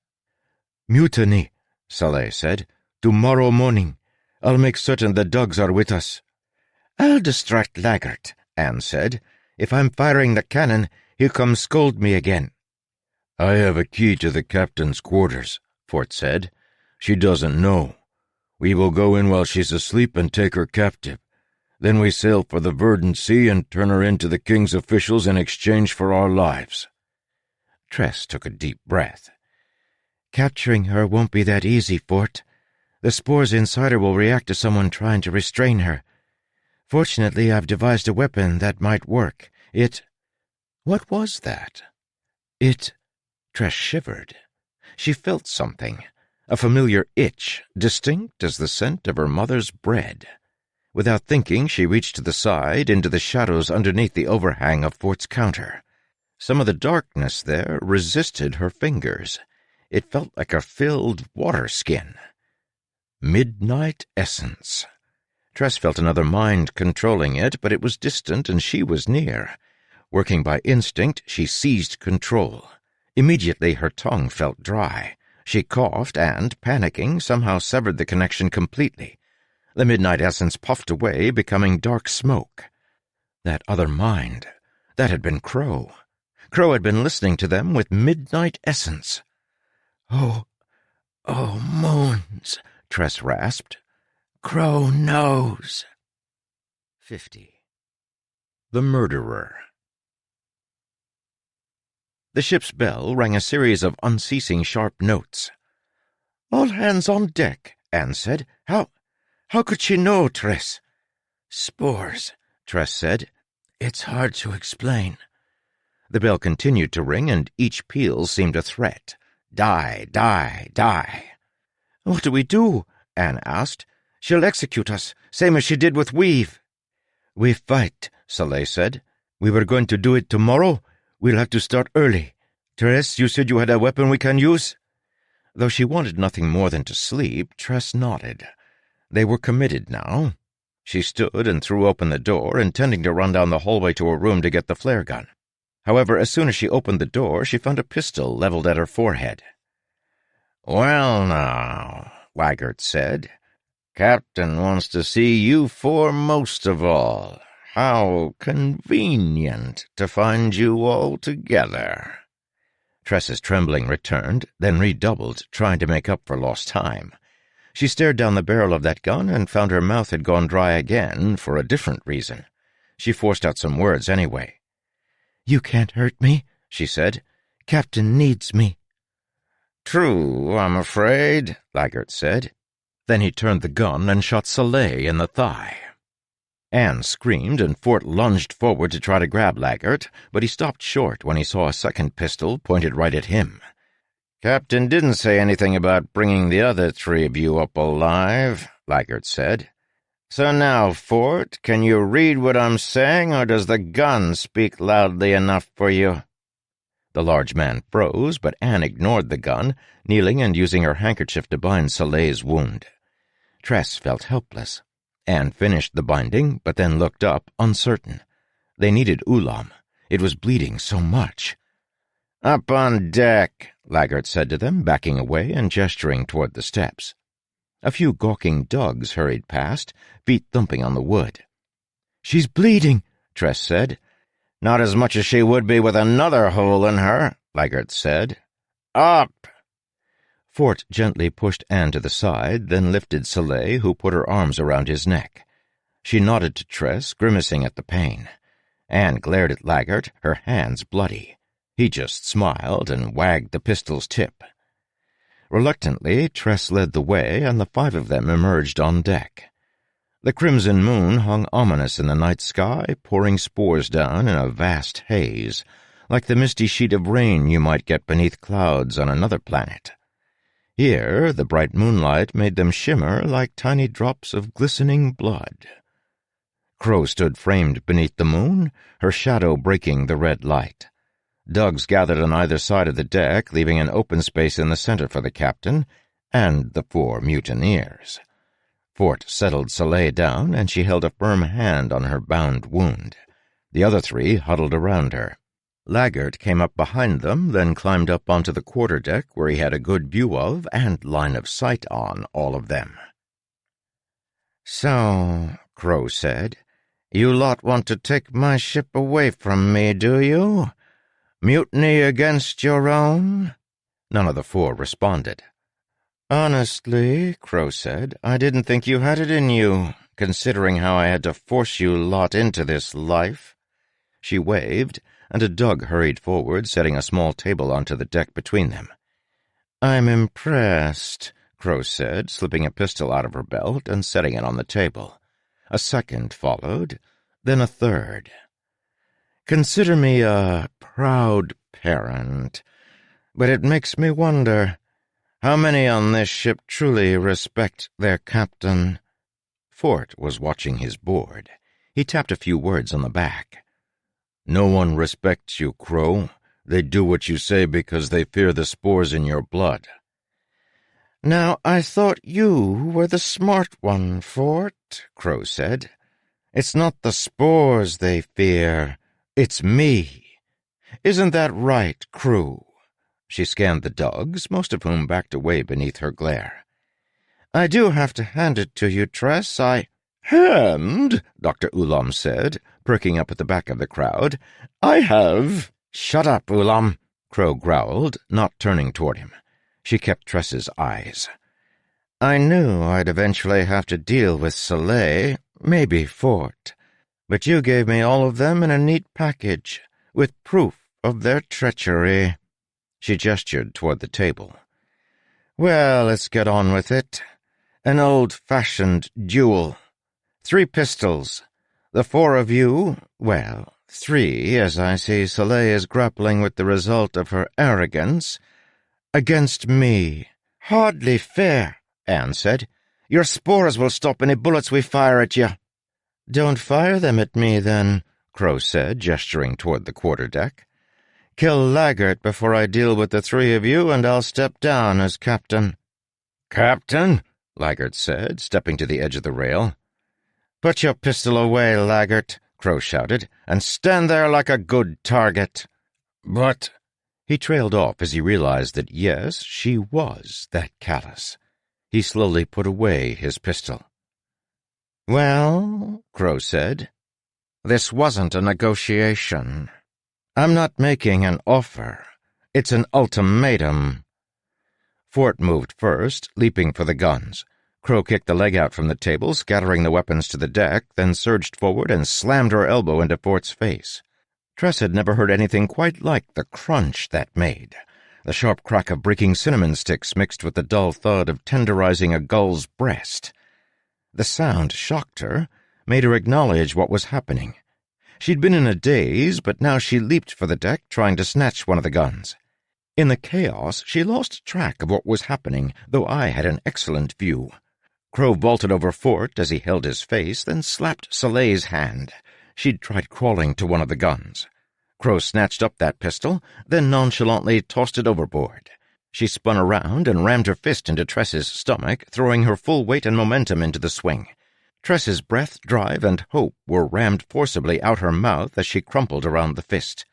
"Mutiny," Saleh said. "Tomorrow morning. I'll make certain the dogs are with us." "I'll distract Laggert," Anne said. "If I'm firing the cannon, he'll come scold me again." "I have a key to the captain's quarters," Fort said. "She doesn't know. We will go in while she's asleep and take her captive. Then we sail for the verdant sea and turn her in to the king's officials in exchange for our lives." Tress took a deep breath. "Capturing her won't be that easy, Fort. The spores inside her will react to someone trying to restrain her. Fortunately, I've devised a weapon that might work. What was that? Tress shivered. She felt something, a familiar itch, distinct as the scent of her mother's bread. Without thinking, she reached to the side, into the shadows underneath the overhang of Fort's counter. Some of the darkness there resisted her fingers. It felt like a filled water skin. Midnight essence. Tress felt another mind controlling it, but it was distant and she was near. Working by instinct, she seized control. Immediately her tongue felt dry. She coughed and, panicking, somehow severed the connection completely. The midnight essence puffed away, becoming dark smoke. That other mind, that had been Crow. Crow had been listening to them with midnight essence. Oh, moons, Tress rasped. Crow knows. 50. The Murderer. The ship's bell rang a series of unceasing sharp notes. "All hands on deck," Anne said. How could she know, Tress?" "Spores," Tress said. "It's hard to explain." The bell continued to ring, and each peal seemed a threat. Die, die, die. "What do we do?" Anne asked. "She'll execute us, same as she did with Weave." "We fight," Saleh said. "We were going to do it tomorrow. We'll have to start early. Tress, you said you had a weapon we can use?" Though she wanted nothing more than to sleep, Tress nodded. They were committed now. She stood and threw open the door, intending to run down the hallway to her room to get the flare gun. However, as soon as she opened the door, she found a pistol leveled at her forehead. "Well now," Laggert said, "Captain wants to see you foremost of all. How convenient to find you all together." Tress's trembling returned, then redoubled, trying to make up for lost time. She stared down the barrel of that gun and found her mouth had gone dry again for a different reason. She forced out some words anyway. "You can't hurt me," she said. "Captain needs me." "True, I'm afraid," Laggert said. Then he turned the gun and shot Saleh in the thigh. Anne screamed, and Fort lunged forward to try to grab Laggert, but he stopped short when he saw a second pistol pointed right at him. "Captain didn't say anything about bringing the other three of you up alive," Laggert said. "So now, Fort, can you read what I'm saying, or does the gun speak loudly enough for you?" The large man froze, but Anne ignored the gun, kneeling and using her handkerchief to bind Saleh's wound. Tress felt helpless. Anne finished the binding, but then looked up, uncertain. They needed Ulam. It was bleeding so much. "Up on deck," Laggert said to them, backing away and gesturing toward the steps. A few gawking dogs hurried past, feet thumping on the wood. "She's bleeding," Tress said. "Not as much as she would be with another hole in her," Laggert said. "Up!" Fort gently pushed Anne to the side, then lifted Saleh, who put her arms around his neck. She nodded to Tress, grimacing at the pain. Anne glared at Laggert, her hands bloody. He just smiled and wagged the pistol's tip. Reluctantly, Tress led the way, and the five of them emerged on deck. The crimson moon hung ominous in the night sky, pouring spores down in a vast haze, like the misty sheet of rain you might get beneath clouds on another planet. Here, the bright moonlight made them shimmer like tiny drops of glistening blood. Crow stood framed beneath the moon, her shadow breaking the red light. Dogs gathered on either side of the deck, leaving an open space in the center for the captain, and the 4 mutineers. Fort settled Soleil down, and she held a firm hand on her bound wound. The other 3 huddled around her. Laggert came up behind them, then climbed up onto the quarterdeck where he had a good view of and line of sight on all of them. "So," Crow said, "you lot want to take my ship away from me, do you? Mutiny against your own?" None of the 4 responded. "Honestly," Crow said, "I didn't think you had it in you, considering how I had to force you lot into this life." She waved, and a Dug hurried forward, setting a small table onto the deck between them. "I'm impressed," Crow said, slipping a pistol out of her belt and setting it on the table. A second followed, then a third. "Consider me a proud parent, but it makes me wonder, how many on this ship truly respect their captain?" Fort was watching his board. He tapped a few words on the back. "No one respects you, Crow. They do what you say because they fear the spores in your blood." "Now, I thought you were the smart one, Fort," Crow said. "It's not the spores they fear, it's me. Isn't that right, crew?" She scanned the Dugs, most of whom backed away beneath her glare. "I do have to hand it to you, Tress, "Hand?" Dr. Ulam said, perking up at the back of the crowd. "I have—" "Shut up, Ulam," Crow growled, not turning toward him. She kept Tress's eyes. "I knew I'd eventually have to deal with Soleil, maybe Fort, but you gave me all of them in a neat package, with proof of their treachery." She gestured toward the table. "Well, let's get on with it. An old-fashioned duel. 3 pistols. The 4 of you, well, 3, as I see Soleil is grappling with the result of her arrogance, against me." "Hardly fair," Anne said. "Your spores will stop any bullets we fire at you." "Don't fire them at me, then," Crow said, gesturing toward the quarterdeck. "Kill Laggert before I deal with the 3 of you, and I'll step down as captain." "Captain?" Laggert said, stepping to the edge of the rail. "Put your pistol away, Laggert," Crow shouted, "and stand there like a good target." "But—" He trailed off as he realized that, yes, she was that callous. He slowly put away his pistol. "Well," Crow said, "this wasn't a negotiation. I'm not making an offer. It's an ultimatum." Fort moved first, leaping for the guns. Crow kicked the leg out from the table, scattering the weapons to the deck, then surged forward and slammed her elbow into Fort's face. Tress had never heard anything quite like the crunch that made, the sharp crack of breaking cinnamon sticks mixed with the dull thud of tenderizing a gull's breast. The sound shocked her, made her acknowledge what was happening. She'd been in a daze, but now she leaped for the deck, trying to snatch one of the guns. In the chaos, she lost track of what was happening, though I had an excellent view. Crow vaulted over Fort as he held his face, then slapped Soleil's hand. She'd tried crawling to one of the guns. Crow snatched up that pistol, then nonchalantly tossed it overboard. She spun around and rammed her fist into Tress's stomach, throwing her full weight and momentum into the swing. Tress's breath, drive, and hope were rammed forcibly out her mouth as she crumpled around the fist.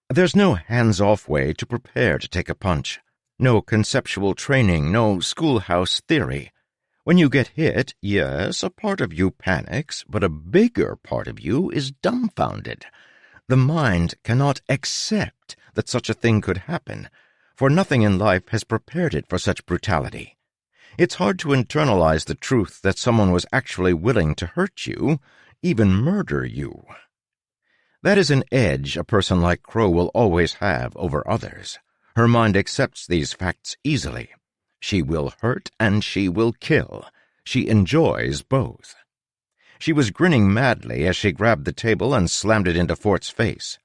There's no hands-off way to prepare to take a punch. No conceptual training, no schoolhouse theory. When you get hit, yes, a part of you panics, but a bigger part of you is dumbfounded. The mind cannot accept that such a thing could happen, for nothing in life has prepared it for such brutality. It's hard to internalize the truth that someone was actually willing to hurt you, even murder you. That is an edge a person like Crow will always have over others. Her mind accepts these facts easily. She will hurt and she will kill. She enjoys both. She was grinning madly as she grabbed the table and slammed it into Fort's face.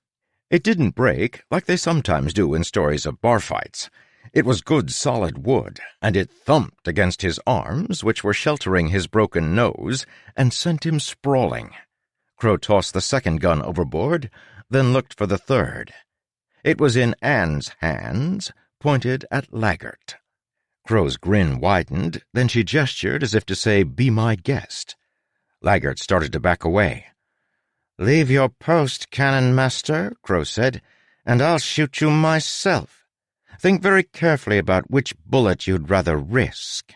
It didn't break, like they sometimes do in stories of bar fights. It was good solid wood, and it thumped against his arms, which were sheltering his broken nose, and sent him sprawling. Crow tossed the second gun overboard, then looked for the third. It was in Anne's hands, pointed at Laggert. Crow's grin widened, then she gestured as if to say, "Be my guest." Laggert started to back away. "Leave your post, Cannon Master," Crow said, "and I'll shoot you myself. Think very carefully about which bullet you'd rather risk."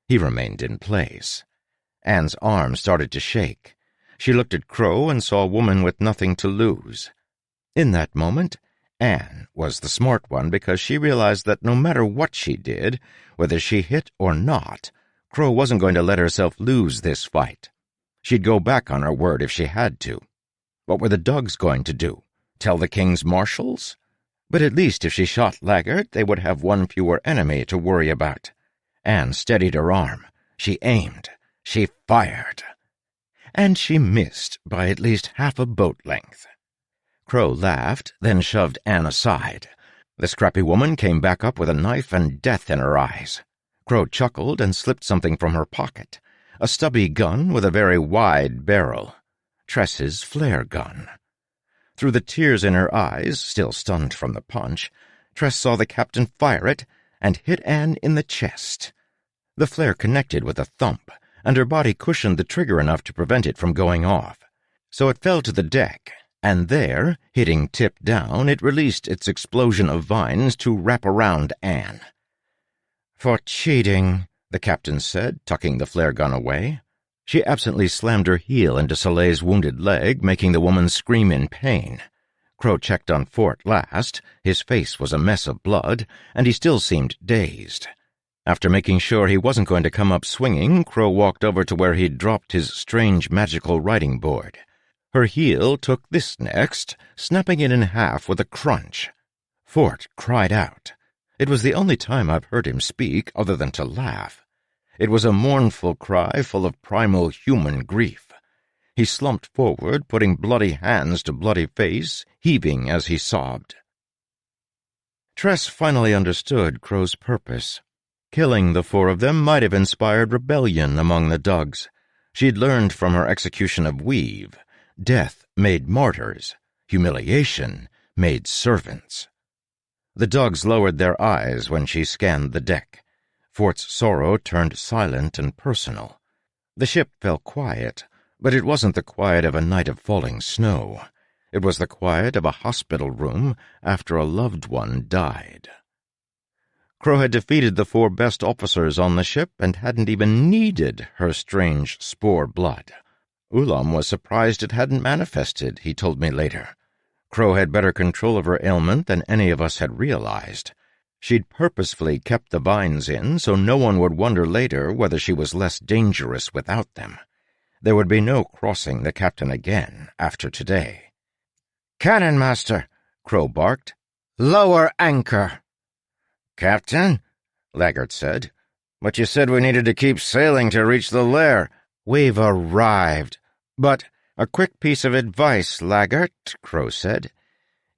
He remained in place. Anne's arm started to shake. She looked at Crow and saw a woman with nothing to lose. In that moment, Anne was the smart one because she realized that no matter what she did, whether she hit or not, Crow wasn't going to let herself lose this fight. She'd go back on her word if she had to. What were the dogs going to do? Tell the king's marshals? But at least if she shot Laggert, they would have one fewer enemy to worry about. Anne steadied her arm. She aimed. She fired. And she missed by at least half a boat length. Crow laughed, then shoved Anne aside. The scrappy woman came back up with a knife and death in her eyes. Crow chuckled and slipped something from her pocket. A stubby gun with a very wide barrel. Tress's flare gun. Through the tears in her eyes, still stunned from the punch, Tress saw the captain fire it and hit Anne in the chest. The flare connected with a thump, and her body cushioned the trigger enough to prevent it from going off. So it fell to the deck, and there, hitting tip down, it released its explosion of vines to wrap around Anne. "For cheating," the captain said, tucking the flare gun away. She absently slammed her heel into Soleil's wounded leg, making the woman scream in pain. Crow checked on Fort last. His face was a mess of blood, and he still seemed dazed. After making sure he wasn't going to come up swinging, Crow walked over to where he'd dropped his strange magical writing board. Her heel took this next, snapping it in half with a crunch. Fort cried out. It was the only time I've heard him speak other than to laugh. It was a mournful cry full of primal human grief. He slumped forward, putting bloody hands to bloody face, heaving as he sobbed. Tress finally understood Crow's purpose. Killing the four of them might have inspired rebellion among the Dugs. She'd learned from her execution of Weave. Death made martyrs. Humiliation made servants. The Dugs lowered their eyes when she scanned the deck. Fort's sorrow turned silent and personal. The ship fell quiet, but it wasn't the quiet of a night of falling snow. It was the quiet of a hospital room after a loved one died. Crow had defeated the four best officers on the ship and hadn't even needed her strange spore blood. Ulam was surprised it hadn't manifested, he told me later. Crow had better control of her ailment than any of us had realized. She'd purposefully kept the vines in so no one would wonder later whether she was less dangerous without them. There would be no crossing the captain again after today. "Cannon Master," Crow barked. "Lower anchor." "Captain?" Laggert said. "But you said we needed to keep sailing to reach the lair." "We've arrived. But "A quick piece of advice, Laggert," Crow said.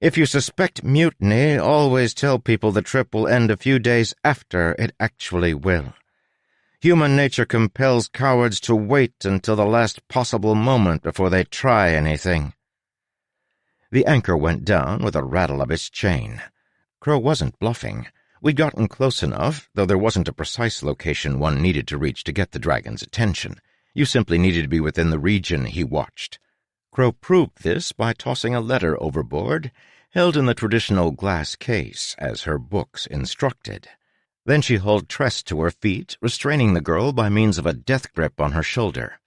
"If you suspect mutiny, always tell people the trip will end a few days after it actually will. Human nature compels cowards to wait until the last possible moment before they try anything." The anchor went down with a rattle of its chain. Crow wasn't bluffing. We'd gotten close enough, though there wasn't a precise location one needed to reach to get the dragon's attention. You simply needed to be within the region he watched. Crow proved this by tossing a letter overboard, held in the traditional glass case, as her books instructed. Then she hauled Tress to her feet, restraining the girl by means of a death grip on her shoulder.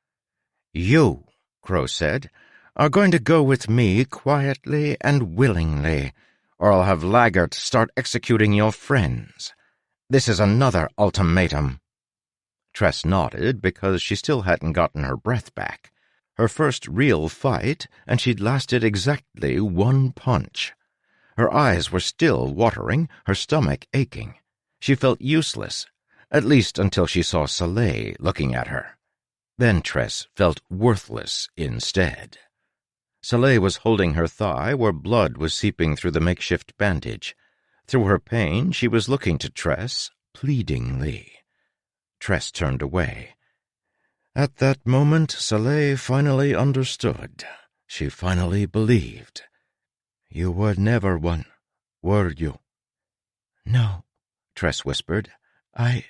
"You," Crow said, "are going to go with me quietly and willingly, or I'll have Laggert start executing your friends. This is another ultimatum." Tress nodded because she still hadn't gotten her breath back. Her first real fight, and she'd lasted exactly one punch. Her eyes were still watering, her stomach aching. She felt useless, at least until she saw Soleil looking at her. Then Tress felt worthless instead. Soleil was holding her thigh where blood was seeping through the makeshift bandage. Through her pain, she was looking to Tress pleadingly. Tress turned away. At that moment, Soleil finally understood. She finally believed. "You were never one, were you?" "No," Tress whispered. I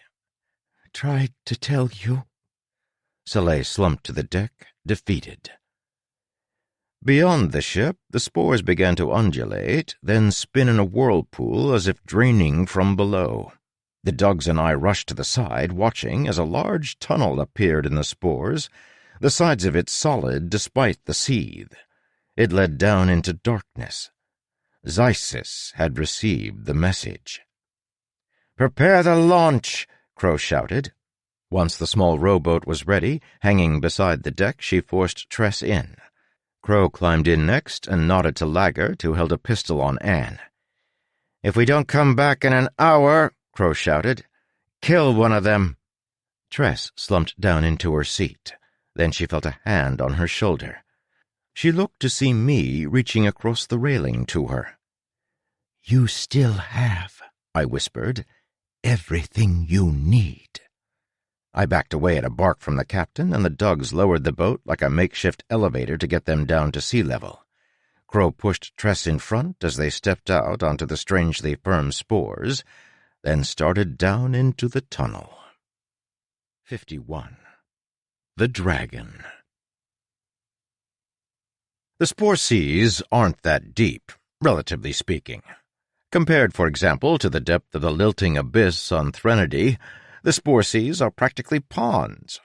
tried to tell you. Soleil slumped to the deck, defeated. Beyond the ship, the spores began to undulate, then spin in a whirlpool as if draining from below. The Dugs and I rushed to the side, watching as a large tunnel appeared in the spores, the sides of it solid despite the seethe. It led down into darkness. Xysis had received the message. "Prepare the launch!" Crow shouted. Once the small rowboat was ready, hanging beside the deck, she forced Tress in. Crow climbed in next and nodded to Laggert, who held a pistol on Anne. "If we don't come back in an hour," Crow shouted, "kill one of them." Tress slumped down into her seat. Then she felt a hand on her shoulder. She looked to see me reaching across the railing to her. "You still have," I whispered, "everything you need." I backed away at a bark from the captain, and the Dugs lowered the boat like a makeshift elevator to get them down to sea level. Crow pushed Tress in front as they stepped out onto the strangely firm spores, then started down into the tunnel. 51. The Dragon. The spore seas aren't that deep, relatively speaking. Compared, for example, to the depth of the lilting abyss on Threnody, the spore seas are practically ponds.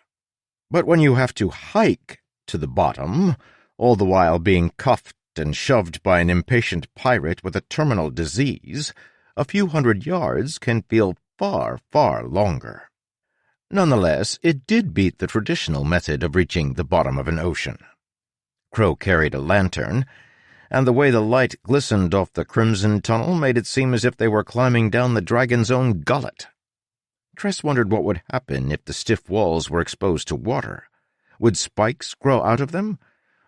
But when you have to hike to the bottom, all the while being cuffed and shoved by an impatient pirate with a terminal disease, a few hundred yards can feel far, far longer. Nonetheless, it did beat the traditional method of reaching the bottom of an ocean. Crow carried a lantern, and the way the light glistened off the crimson tunnel made it seem as if they were climbing down the dragon's own gullet. Tress wondered what would happen if the stiff walls were exposed to water. Would spikes grow out of them?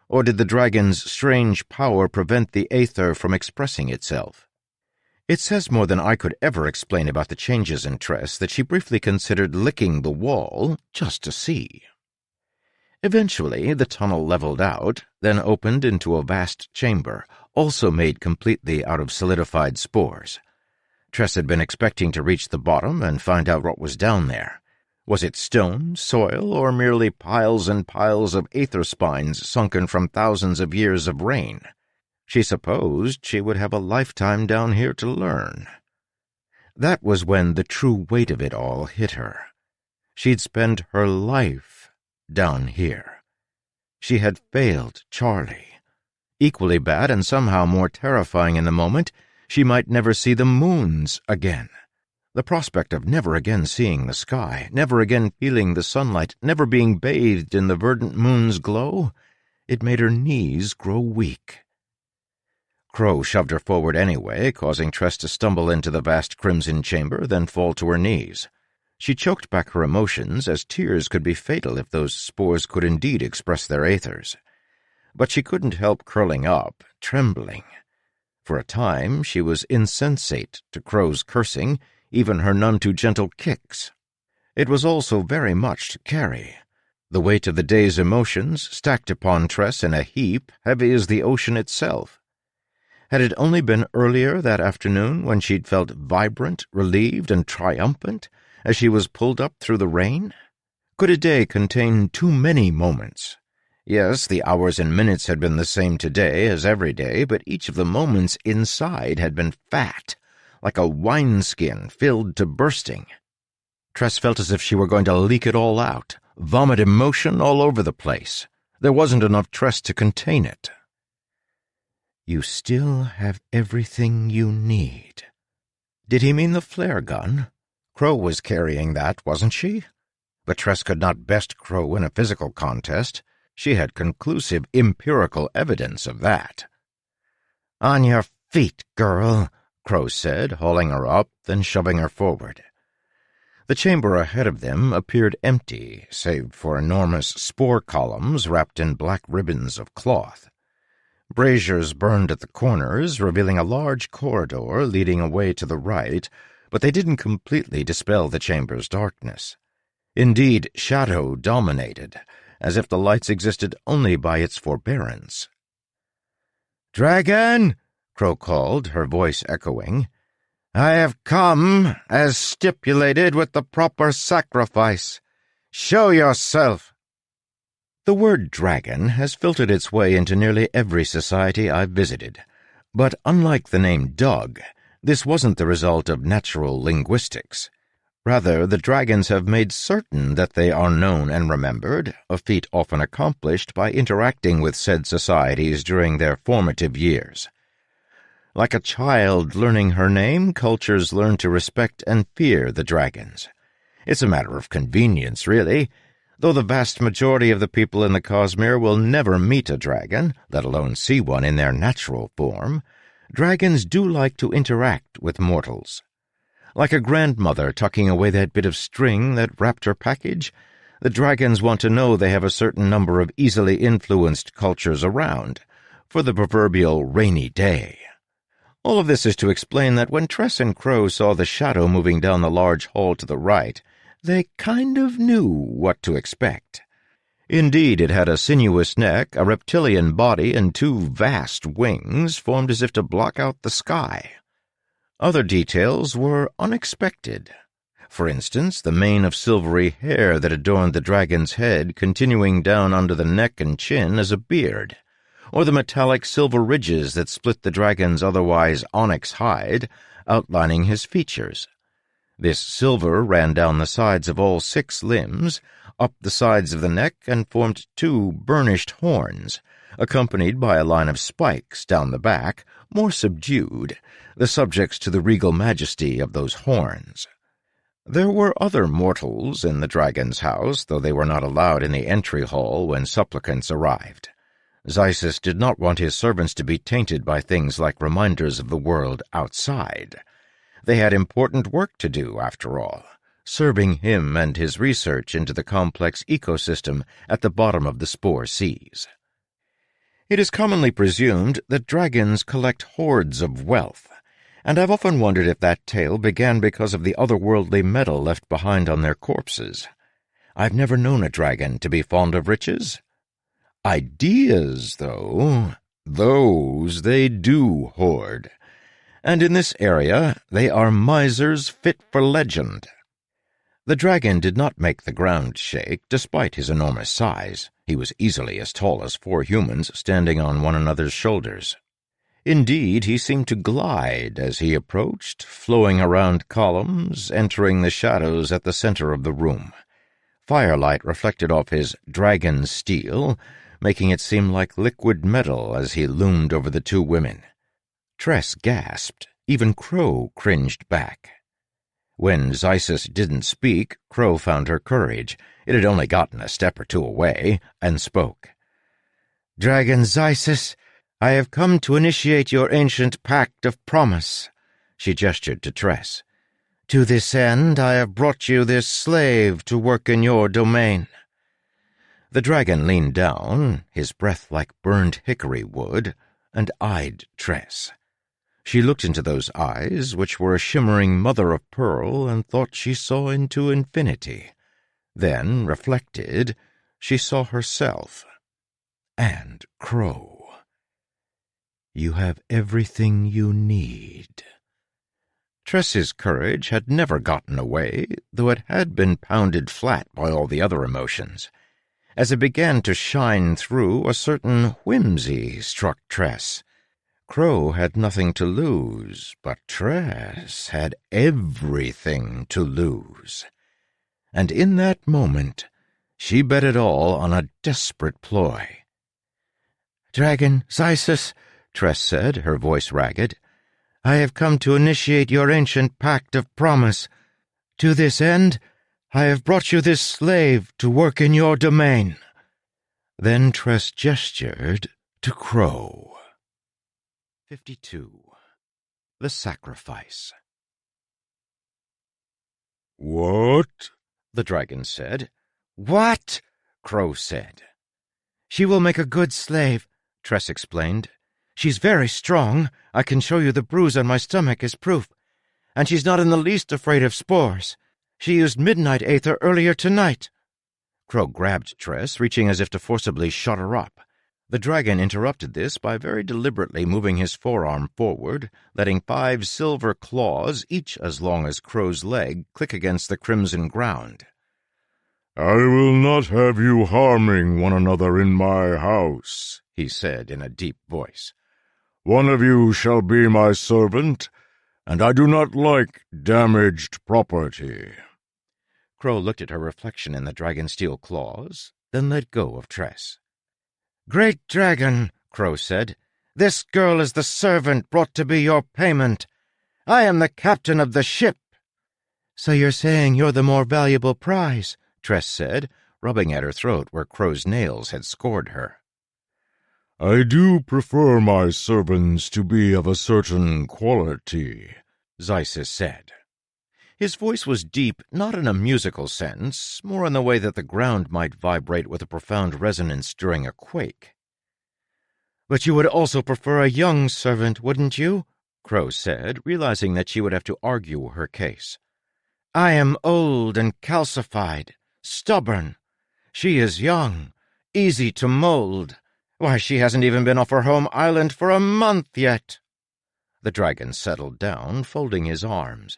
Or did the dragon's strange power prevent the aether from expressing itself? It says more than I could ever explain about the changes in Tress that she briefly considered licking the wall just to see. Eventually, the tunnel leveled out, then opened into a vast chamber, also made completely out of solidified spores. Tress had been expecting to reach the bottom and find out what was down there. Was it stone, soil, or merely piles and piles of aether spines sunken from thousands of years of rain? She supposed she would have a lifetime down here to learn. That was when the true weight of it all hit her. She'd spend her life down here. She had failed Charlie. Equally bad and somehow more terrifying in the moment, she might never see the moons again. The prospect of never again seeing the sky, never again feeling the sunlight, never being bathed in the verdant moon's glow, it made her knees grow weak. Crow shoved her forward anyway, causing Tress to stumble into the vast crimson chamber, then fall to her knees. She choked back her emotions, as tears could be fatal if those spores could indeed express their aethers. But she couldn't help curling up, trembling. For a time she was insensate to Crow's cursing, even her none-too-gentle kicks. It was also very much to carry. The weight of the day's emotions stacked upon Tress in a heap, heavy as the ocean itself. Had it only been earlier that afternoon when she'd felt vibrant, relieved, and triumphant as she was pulled up through the rain? Could a day contain too many moments? Yes, the hours and minutes had been the same today as every day, but each of the moments inside had been fat, like a wineskin filled to bursting. Tress felt as if she were going to leak it all out, vomit emotion all over the place. There wasn't enough Tress to contain it. You still have everything you need. Did he mean the flare gun? Crow was carrying that, wasn't she? But Tress could not best Crow in a physical contest. She had conclusive empirical evidence of that. "On your feet, girl," Crow said, hauling her up, then shoving her forward. The chamber ahead of them appeared empty, save for enormous spore columns wrapped in black ribbons of cloth. Braziers burned at the corners, revealing a large corridor leading away to the right, but they didn't completely dispel the chamber's darkness. Indeed, shadow dominated, as if the lights existed only by its forbearance. "Dragon!" Crow called, her voice echoing. I have come, as stipulated, with the proper sacrifice. Show yourself." The word dragon has filtered its way into nearly every society I've visited, but unlike the name dog, this wasn't the result of natural linguistics. Rather, the dragons have made certain that they are known and remembered, a feat often accomplished by interacting with said societies during their formative years. Like a child learning her name, cultures learn to respect and fear the dragons. It's a matter of convenience, really. Though the vast majority of the people in the Cosmere will never meet a dragon, let alone see one in their natural form, dragons do like to interact with mortals. Like a grandmother tucking away that bit of string that wrapped her package, the dragons want to know they have a certain number of easily influenced cultures around, for the proverbial rainy day. All of this is to explain that when Tress and Crow saw the shadow moving down the large hall to the right, they kind of knew what to expect. Indeed, it had a sinuous neck, a reptilian body, and two vast wings formed as if to block out the sky. Other details were unexpected. For instance, the mane of silvery hair that adorned the dragon's head continuing down under the neck and chin as a beard, or the metallic silver ridges that split the dragon's otherwise onyx hide, outlining his features. This silver ran down the sides of all 6 limbs, up the sides of the neck, and formed 2 burnished horns, accompanied by a line of spikes down the back, more subdued, the subjects to the regal majesty of those horns. There were other mortals in the dragon's house, though they were not allowed in the entry hall when supplicants arrived. Xysis did not want his servants to be tainted by things like reminders of the world outside. They had important work to do, after all, serving him and his research into the complex ecosystem at the bottom of the spore seas. It is commonly presumed that dragons collect hoards of wealth, and I've often wondered if that tale began because of the otherworldly metal left behind on their corpses. I've never known a dragon to be fond of riches. Ideas, though, those they do hoard. And in this area, they are misers fit for legend. The dragon did not make the ground shake, despite his enormous size. He was easily as tall as 4 humans standing on one another's shoulders. Indeed, he seemed to glide as he approached, flowing around columns, entering the shadows at the center of the room. Firelight reflected off his dragon steel, making it seem like liquid metal as he loomed over the 2 women. Tress gasped. Even Crow cringed back. When Xysis didn't speak, Crow found her courage. It had only gotten a step or 2 away, and spoke. "Dragon Xysis, I have come to initiate your ancient pact of promise," she gestured to Tress. "To this end, I have brought you this slave to work in your domain." The dragon leaned down, his breath like burned hickory wood, and eyed Tress. She looked into those eyes, which were a shimmering mother of pearl, and thought she saw into infinity. Then, reflected, she saw herself. And Crow. "You have everything you need." Tress's courage had never gotten away, though it had been pounded flat by all the other emotions. As it began to shine through, a certain whimsy struck Tress. Crow had nothing to lose, but Tress had everything to lose. And in that moment, she bet it all on a desperate ploy. "Dragon Xysis," Tress said, her voice ragged, "I have come to initiate your ancient pact of promise. To this end, I have brought you this slave to work in your domain." Then Tress gestured to Crow. 52. The Sacrifice. "What?" the dragon said. "What?" Crow said. "She will make a good slave," Tress explained. "She's very strong. I can show you the bruise on my stomach as proof. And she's not in the least afraid of spores. She used midnight aether earlier tonight." Crow grabbed Tress, reaching as if to forcibly shut her up. The dragon interrupted this by very deliberately moving his forearm forward, letting 5 silver claws, each as long as Crow's leg, click against the crimson ground. "I will not have you harming one another in my house," he said in a deep voice. "One of you shall be my servant, and I do not like damaged property." Crow looked at her reflection in the dragon's steel claws, then let go of Tress. "Great dragon," Crow said, "this girl is the servant brought to be your payment. I am the captain of the ship." "So you're saying you're the more valuable prize," Tress said, rubbing at her throat where Crow's nails had scored her. "I do prefer my servants to be of a certain quality," Xysis said. His voice was deep, not in a musical sense, more in the way that the ground might vibrate with a profound resonance during a quake. "But you would also prefer a young servant, wouldn't you?" Crow said, realizing that she would have to argue her case. "I am old and calcified, stubborn. She is young, easy to mold. Why, she hasn't even been off her home island for a month yet." The dragon settled down, folding his arms.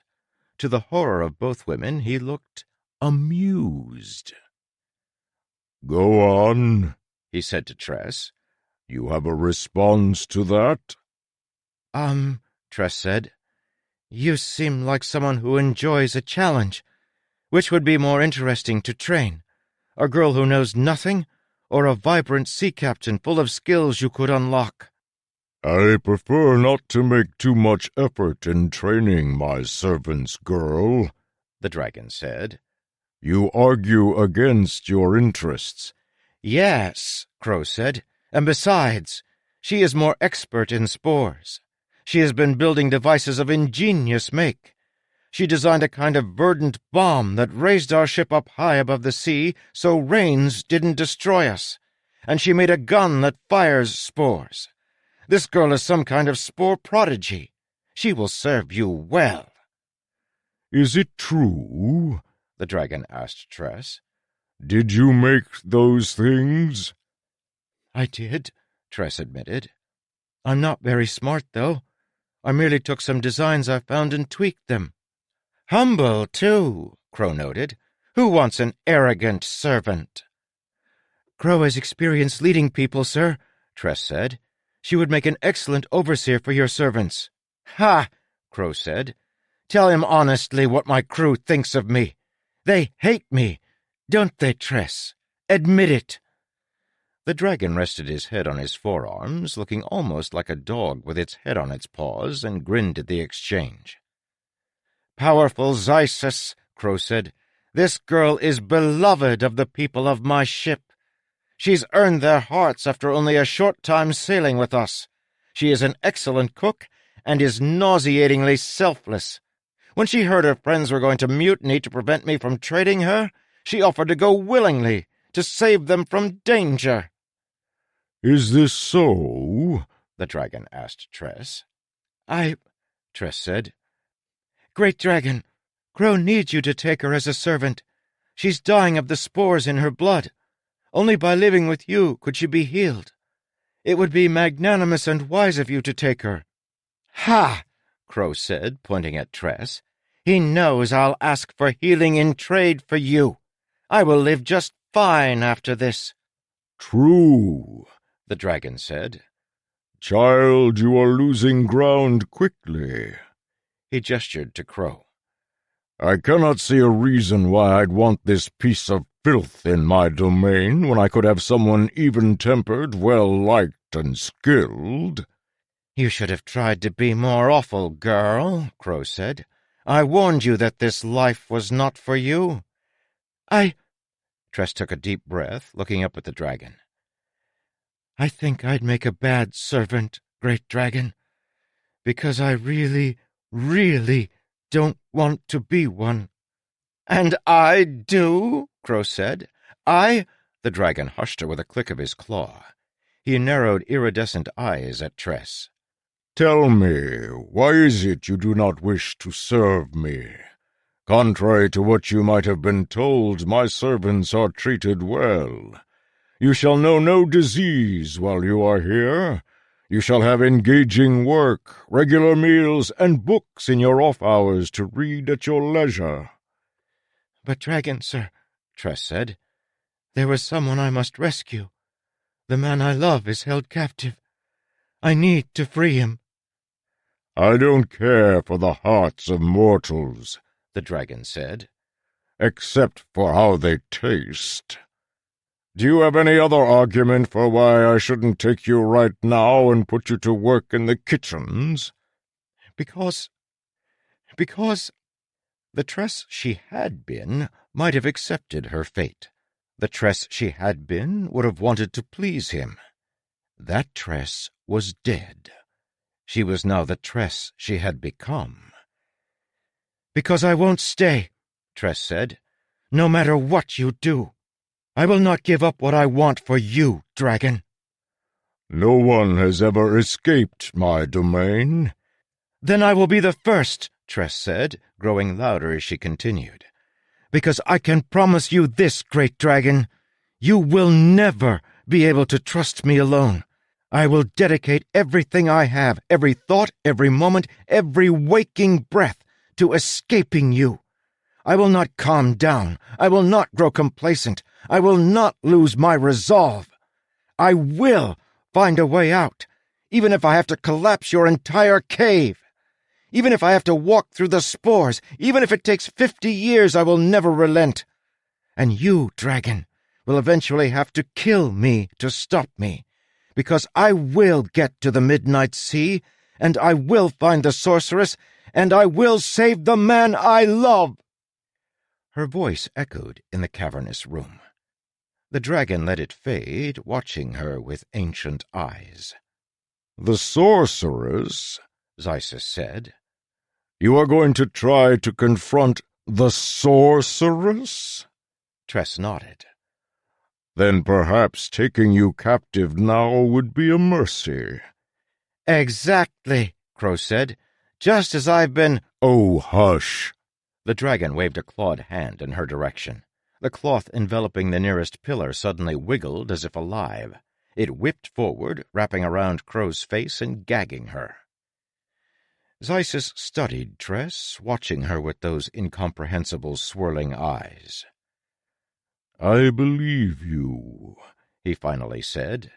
To the horror of both women, he looked amused. "Go on," he said to Tress. "You have a response to that?" Tress said. "You seem like someone who enjoys a challenge. Which would be more interesting to train? A girl who knows nothing, or a vibrant sea captain full of skills you could unlock?" "I prefer not to make too much effort in training my servants, girl," the dragon said. "You argue against your interests." "Yes," Crow said, "and besides, she is more expert in spores. She has been building devices of ingenious make. She designed a kind of verdant bomb that raised our ship up high above the sea so rains didn't destroy us, and she made a gun that fires spores. This girl is some kind of spore prodigy. She will serve you well." "Is it true?" the dragon asked Tress. "Did you make those things?" "I did," Tress admitted. "I'm not very smart, though. I merely took some designs I found and tweaked them." "Humble, too," Crow noted. "Who wants an arrogant servant?" "Crow has experience leading people, sir," Tress said. "She would make an excellent overseer for your servants." "Ha!" Crow said. "Tell him honestly what my crew thinks of me. They hate me, don't they, Tress? Admit it." The dragon rested his head on his forearms, looking almost like a dog with its head on its paws, and grinned at the exchange. "Powerful Xysis," Crow said, "this girl is beloved of the people of my ship. She's earned their hearts after only a short time sailing with us. She is an excellent cook and is nauseatingly selfless. When she heard her friends were going to mutiny to prevent me from trading her, she offered to go willingly to save them from danger." "Is this so?" the dragon asked Tress. Tress said. "Great dragon, Crow needs you to take her as a servant. She's dying of the spores in her blood. Only by living with you could she be healed. It would be magnanimous and wise of you to take her." "Ha!" Crow said, pointing at Tress. "He knows I'll ask for healing in trade for you. I will live just fine after this." "True," the dragon said. "Child, you are losing ground quickly." He gestured to Crow. "I cannot see a reason why I'd want this piece of filth in my domain when I could have someone even-tempered, well-liked, and skilled." "You should have tried to be more awful, girl," Crow said. "I warned you that this life was not for you." Tress took a deep breath, looking up at the dragon. "I think I'd make a bad servant, great dragon, because I really, really don't want to be one." "And I do," Crow said. "I—" The dragon hushed her with a click of his claw. He narrowed iridescent eyes at Tress. "Tell me, why is it you do not wish to serve me? Contrary to what you might have been told, my servants are treated well. You shall know no disease while you are here. You shall have engaging work, regular meals, and books in your off-hours to read at your leisure." "But, dragon, sir," Tress said, "there was someone I must rescue. The man I love is held captive. I need to free him." "I don't care for the hearts of mortals," the dragon said, "except for how they taste. Do you have any other argument for why I shouldn't take you right now and put you to work in the kitchens?" Because the Tress she had been might have accepted her fate. The Tress she had been would have wanted to please him. That Tress was dead. She was now the Tress she had become. "Because I won't stay," Tress said, "no matter what you do. I will not give up what I want for you, dragon." "No one has ever escaped my domain." "Then I will be the first," Tress said, growing louder as she continued. "Because I can promise you this, great dragon. You will never be able to trust me alone. I will dedicate everything I have, every thought, every moment, every waking breath, to escaping you. I will not calm down. I will not grow complacent. I will not lose my resolve. I will find a way out, even if I have to collapse your entire cave. Even if I have to walk through the spores, even if it takes 50 years, I will never relent. And you, dragon, will eventually have to kill me to stop me, because I will get to the Midnight Sea, and I will find the sorceress, and I will save the man I love." Her voice echoed in the cavernous room. The dragon let it fade, watching her with ancient eyes. "The sorceress," Xysis said. "You are going to try to confront the sorceress?" Tress nodded. "Then perhaps taking you captive now would be a mercy." "Exactly," Crow said. "Just as I've been—" "Oh, hush!" The dragon waved a clawed hand in her direction. The cloth enveloping the nearest pillar suddenly wiggled as if alive. It whipped forward, wrapping around Crow's face and gagging her. Xysis studied Tress, watching her with those incomprehensible swirling eyes. "I believe you," he finally said.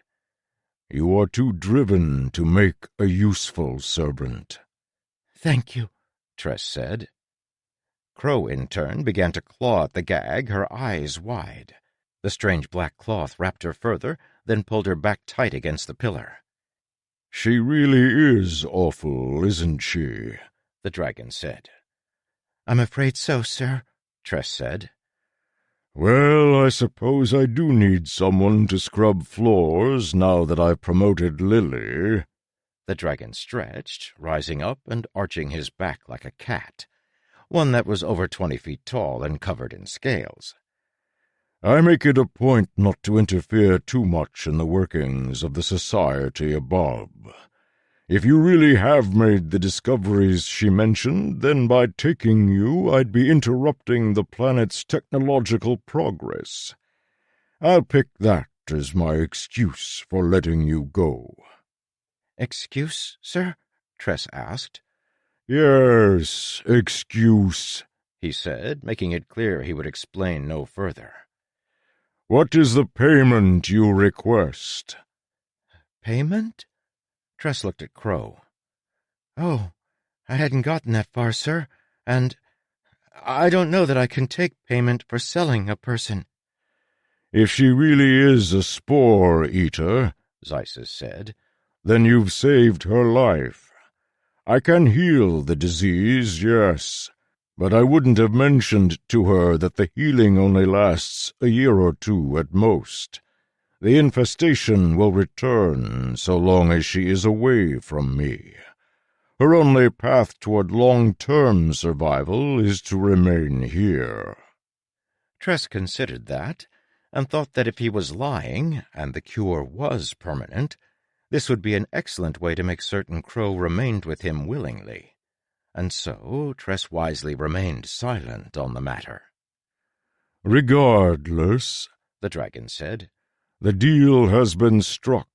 "You are too driven to make a useful servant." "Thank you," Tress said. Crow, in turn, began to claw at the gag, her eyes wide. The strange black cloth wrapped her further, then pulled her back tight against the pillar. "She really is awful, isn't she?" the dragon said. "I'm afraid so, sir," Tress said. "Well, I suppose I do need someone to scrub floors now that I've promoted Lily." The dragon stretched, rising up and arching his back like a cat, one that was over 20 feet tall and covered in scales. "I make it a point not to interfere too much in the workings of the society above. If you really have made the discoveries she mentioned, then by taking you I'd be interrupting the planet's technological progress. I'll pick that as my excuse for letting you go." "Excuse, sir?" Tress asked. "Yes, excuse," he said, making it clear he would explain no further. "What is the payment you request?" "Payment?" Tress looked at Crow. "Oh, I hadn't gotten that far, sir, and I don't know that I can take payment for selling a person." "If she really is a spore-eater," Xysis said, "then you've saved her life. I can heal the disease, yes, but I wouldn't have mentioned to her that the healing only lasts a year or two at most. The infestation will return so long as she is away from me. Her only path toward long-term survival is to remain here." Tress considered that, and thought that if he was lying, and the cure was permanent, this would be an excellent way to make certain Crow remained with him willingly. And so Tress wisely remained silent on the matter. "Regardless," the dragon said, The deal has been struck.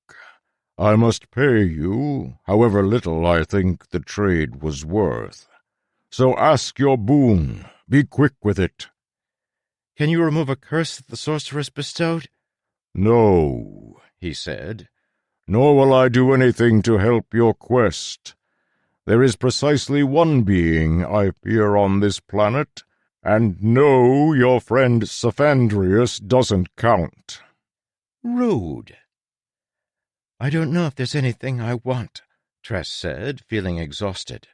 I must pay you, however little I think the trade was worth. So ask your boon. Be quick with it." "Can you remove a curse that the sorceress bestowed?" "No," he said, "nor will I do anything to help your quest. There is precisely one being I fear on this planet, and no, your friend Saphandrius doesn't count." "Rude." "I don't know if there's anything I want," Tress said, feeling exhausted.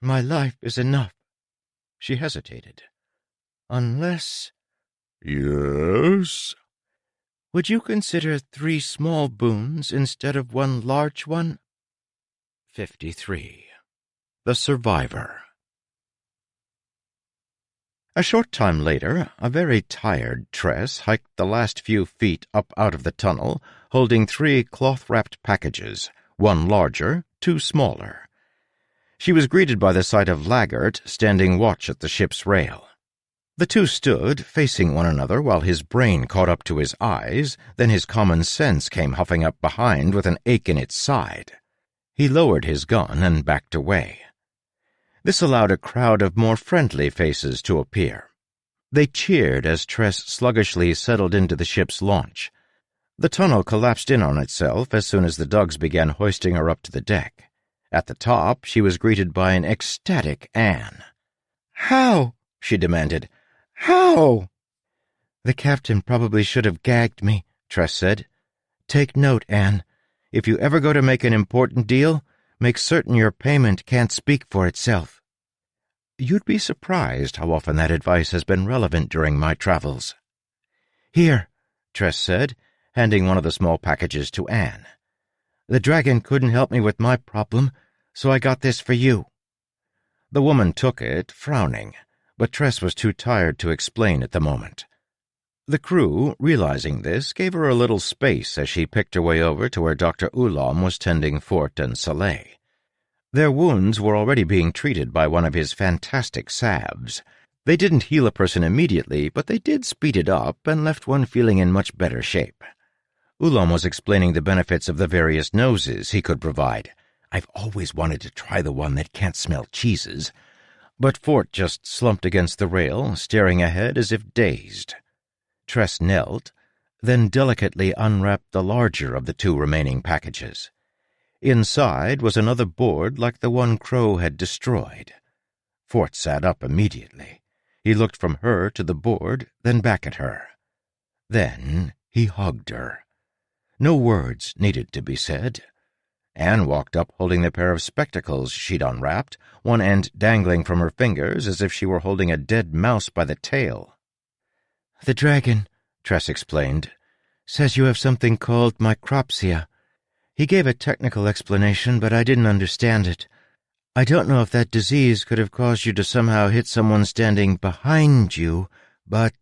"My life is enough." She hesitated. "Unless—" "Yes?" "Would you consider 3 small boons instead of 1 large one?" 53. The Survivor. A short time later, a very tired Tress hiked the last few feet up out of the tunnel, holding 3 cloth-wrapped packages, 1 larger, 2 smaller. She was greeted by the sight of Laggert standing watch at the ship's rail. The two stood, facing one another, while his brain caught up to his eyes, then his common sense came huffing up behind with an ache in its side. He lowered his gun and backed away. This allowed a crowd of more friendly faces to appear. They cheered as Tress sluggishly settled into the ship's launch. The tunnel collapsed in on itself as soon as the Dugs began hoisting her up to the deck. At the top, she was greeted by an ecstatic Anne. "How?" she demanded. "How?" "The captain probably should have gagged me," Tress said. "Take note, Anne. If you ever go to make an important deal, make certain your payment can't speak for itself." You'd be surprised how often that advice has been relevant during my travels. "Here," Tress said, handing one of the small packages to Anne. "The dragon couldn't help me with my problem, so I got this for you." The woman took it, frowning, but Tress was too tired to explain at the moment. The crew, realizing this, gave her a little space as she picked her way over to where Dr. Ulam was tending Fort and Soleil. Their wounds were already being treated by one of his fantastic salves. They didn't heal a person immediately, but they did speed it up and left one feeling in much better shape. Ulam was explaining the benefits of the various noses he could provide. "I've always wanted to try the one that can't smell cheeses." But Fort just slumped against the rail, staring ahead as if dazed. Tress knelt, then delicately unwrapped the larger of the 2 remaining packages. Inside was another board like the one Crow had destroyed. Fort sat up immediately. He looked from her to the board, then back at her. Then he hugged her. No words needed to be said. Anne walked up holding the pair of spectacles she'd unwrapped, one end dangling from her fingers as if she were holding a dead mouse by the tail. "The dragon," Tress explained, "says you have something called micropsia. He gave a technical explanation, but I didn't understand it. I don't know if that disease could have caused you to somehow hit someone standing behind you, but,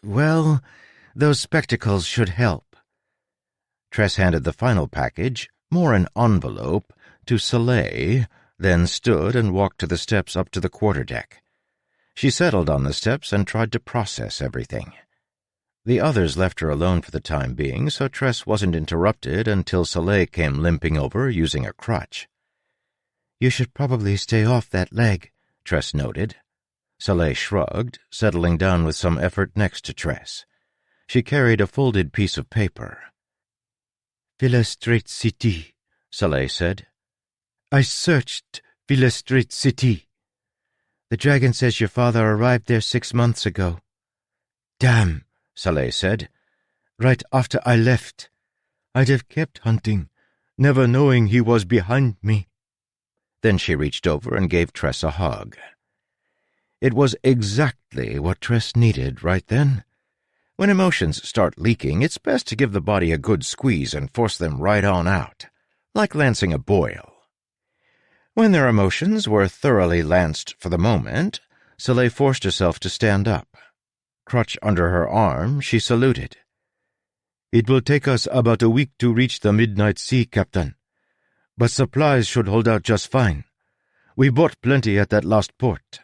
well, those spectacles should help." Tress handed the final package, more an envelope, to Soleil, then stood and walked to the steps up to the quarterdeck. She settled on the steps and tried to process everything. The others left her alone for the time being, so Tress wasn't interrupted until Soleil came limping over using a crutch. "You should probably stay off that leg," Tress noted. Soleil shrugged, settling down with some effort next to Tress. She carried a folded piece of paper. "Villestrait City," Soleil said. "I searched Villestrait City. The dragon says your father arrived there 6 months ago." "Damn," Soleil said. "Right after I left. I'd have kept hunting, never knowing he was behind me." Then she reached over and gave Tress a hug. It was exactly what Tress needed right then. When emotions start leaking, it's best to give the body a good squeeze and force them right on out, like lancing a boil. When their emotions were thoroughly lanced for the moment, Soleil forced herself to stand up. Crutch under her arm, she saluted. "It will take us about a week to reach the Midnight Sea, Captain. But supplies should hold out just fine. We bought plenty at that last port."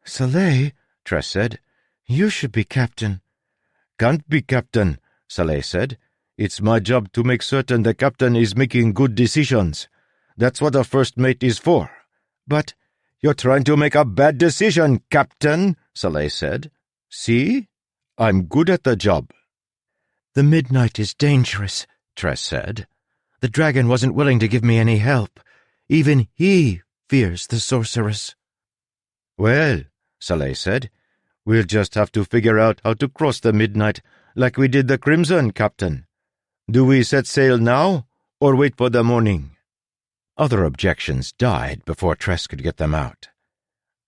"Soleil," Tress said, "you should be captain." "Can't be captain," Soleil said. It's my job to make certain the captain is making good decisions. That's what a first mate is for. But you're trying to make a bad decision, Captain, Saleh said. See? I'm good at the job. The midnight is dangerous, Tress said. The dragon wasn't willing to give me any help. Even he fears the sorceress. Well, Saleh said, we'll just have to figure out how to cross the midnight like we did the Crimson, Captain. Do we set sail now, or wait for the morning? Other objections died before Tress could get them out.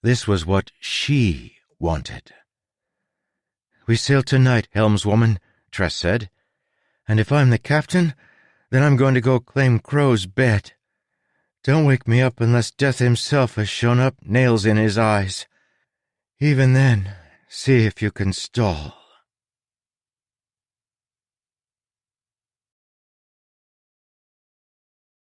This was what she wanted. We sail tonight, helmswoman, Tress said. And if I'm the captain, then I'm going to go claim Crow's bed. Don't wake me up unless Death himself has shown up, nails in his eyes. Even then, see if you can stall.